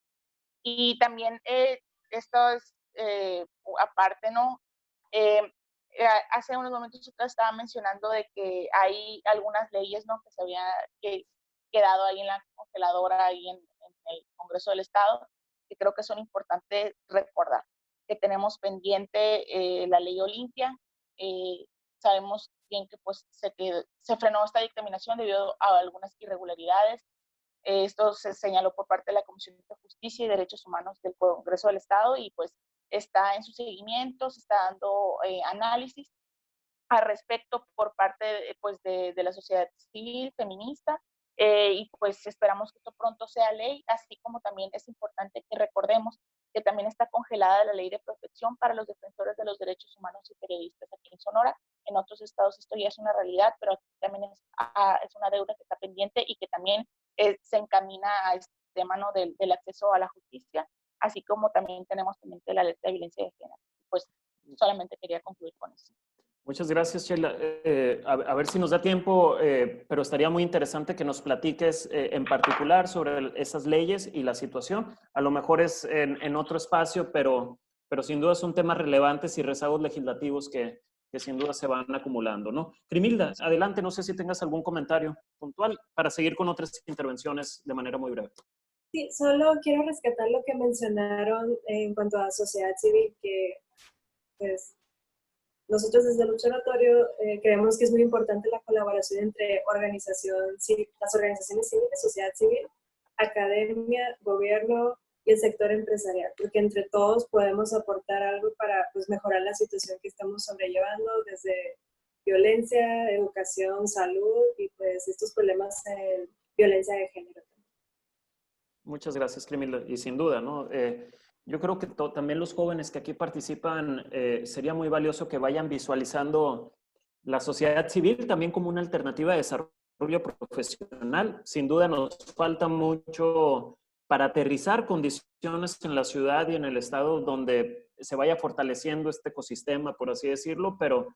Y también esto es aparte, ¿no? Eh, hace unos momentos estaba mencionando de que hay algunas leyes, ¿no? Que se habían quedado ahí en la congeladora, ahí en el Congreso del Estado, que creo que son importantes recordar. Que tenemos pendiente la ley Olimpia. Sabemos bien que pues se frenó esta dictaminación debido a algunas irregularidades. Esto se señaló por parte de la Comisión de Justicia y Derechos Humanos del Congreso del Estado, y pues está en su seguimiento, se está dando análisis al respecto por parte pues de la sociedad civil feminista, y pues esperamos que esto pronto sea ley, así como también es importante que recordemos que también está congelada la ley de protección para los defensores de los derechos humanos y periodistas aquí en Sonora. En otros estados esto ya es una realidad, pero aquí también es una deuda que está pendiente, y que también se encamina a este tema, ¿no? del acceso a la justicia, así como también tenemos pendiente la ley de violencia de género. Pues solamente quería concluir con eso. Muchas gracias, Sheila. A ver si nos da tiempo, pero estaría muy interesante que nos platiques en particular sobre esas leyes y la situación. A lo mejor es en otro espacio, pero sin duda son temas relevantes y rezagos legislativos que sin duda se van acumulando, ¿no? Crimilda, adelante, no sé si tengas algún comentario puntual para seguir con otras intervenciones de manera muy breve. Sí, solo quiero rescatar lo que mencionaron en cuanto a sociedad civil, que pues nosotros desde el observatorio creemos que es muy importante la colaboración entre las organizaciones civiles, sociedad civil, academia, gobierno y el sector empresarial, porque entre todos podemos aportar algo para pues, mejorar la situación que estamos sobrellevando, desde violencia, educación, salud y pues estos problemas en violencia de género. Muchas gracias, Crimilda. Y sin duda, ¿no? Yo creo que también los jóvenes que aquí participan, sería muy valioso que vayan visualizando la sociedad civil también como una alternativa de desarrollo profesional. Sin duda nos falta mucho para aterrizar condiciones en la ciudad y en el estado donde se vaya fortaleciendo este ecosistema, por así decirlo, pero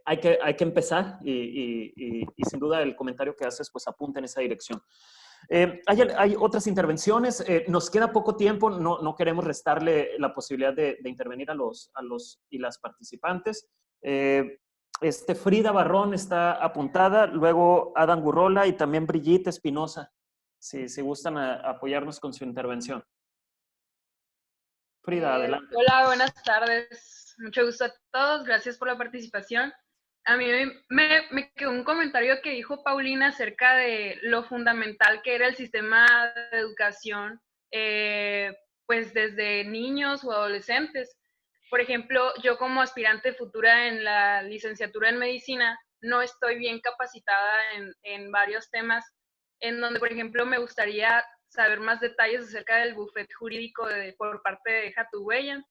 hay que empezar, y sin duda el comentario que haces pues apunta en esa dirección. Hay otras intervenciones. Nos queda poco tiempo. No queremos restarle la posibilidad de intervenir a los y las participantes. Frida Barrón está apuntada, luego Adam Gurrola y también Brigitte Espinosa, si gustan apoyarnos con su intervención. Frida, adelante. Hola, buenas tardes. Mucho gusto a todos. Gracias por la participación. A mí me quedó un comentario que dijo Paulina acerca de lo fundamental que era el sistema de educación, pues desde niños o adolescentes. Por ejemplo, yo como aspirante futura en la licenciatura en medicina, no estoy bien capacitada en varios temas, en donde, por ejemplo, me gustaría saber más detalles acerca del bufete jurídico por parte de Deja Tu Huella.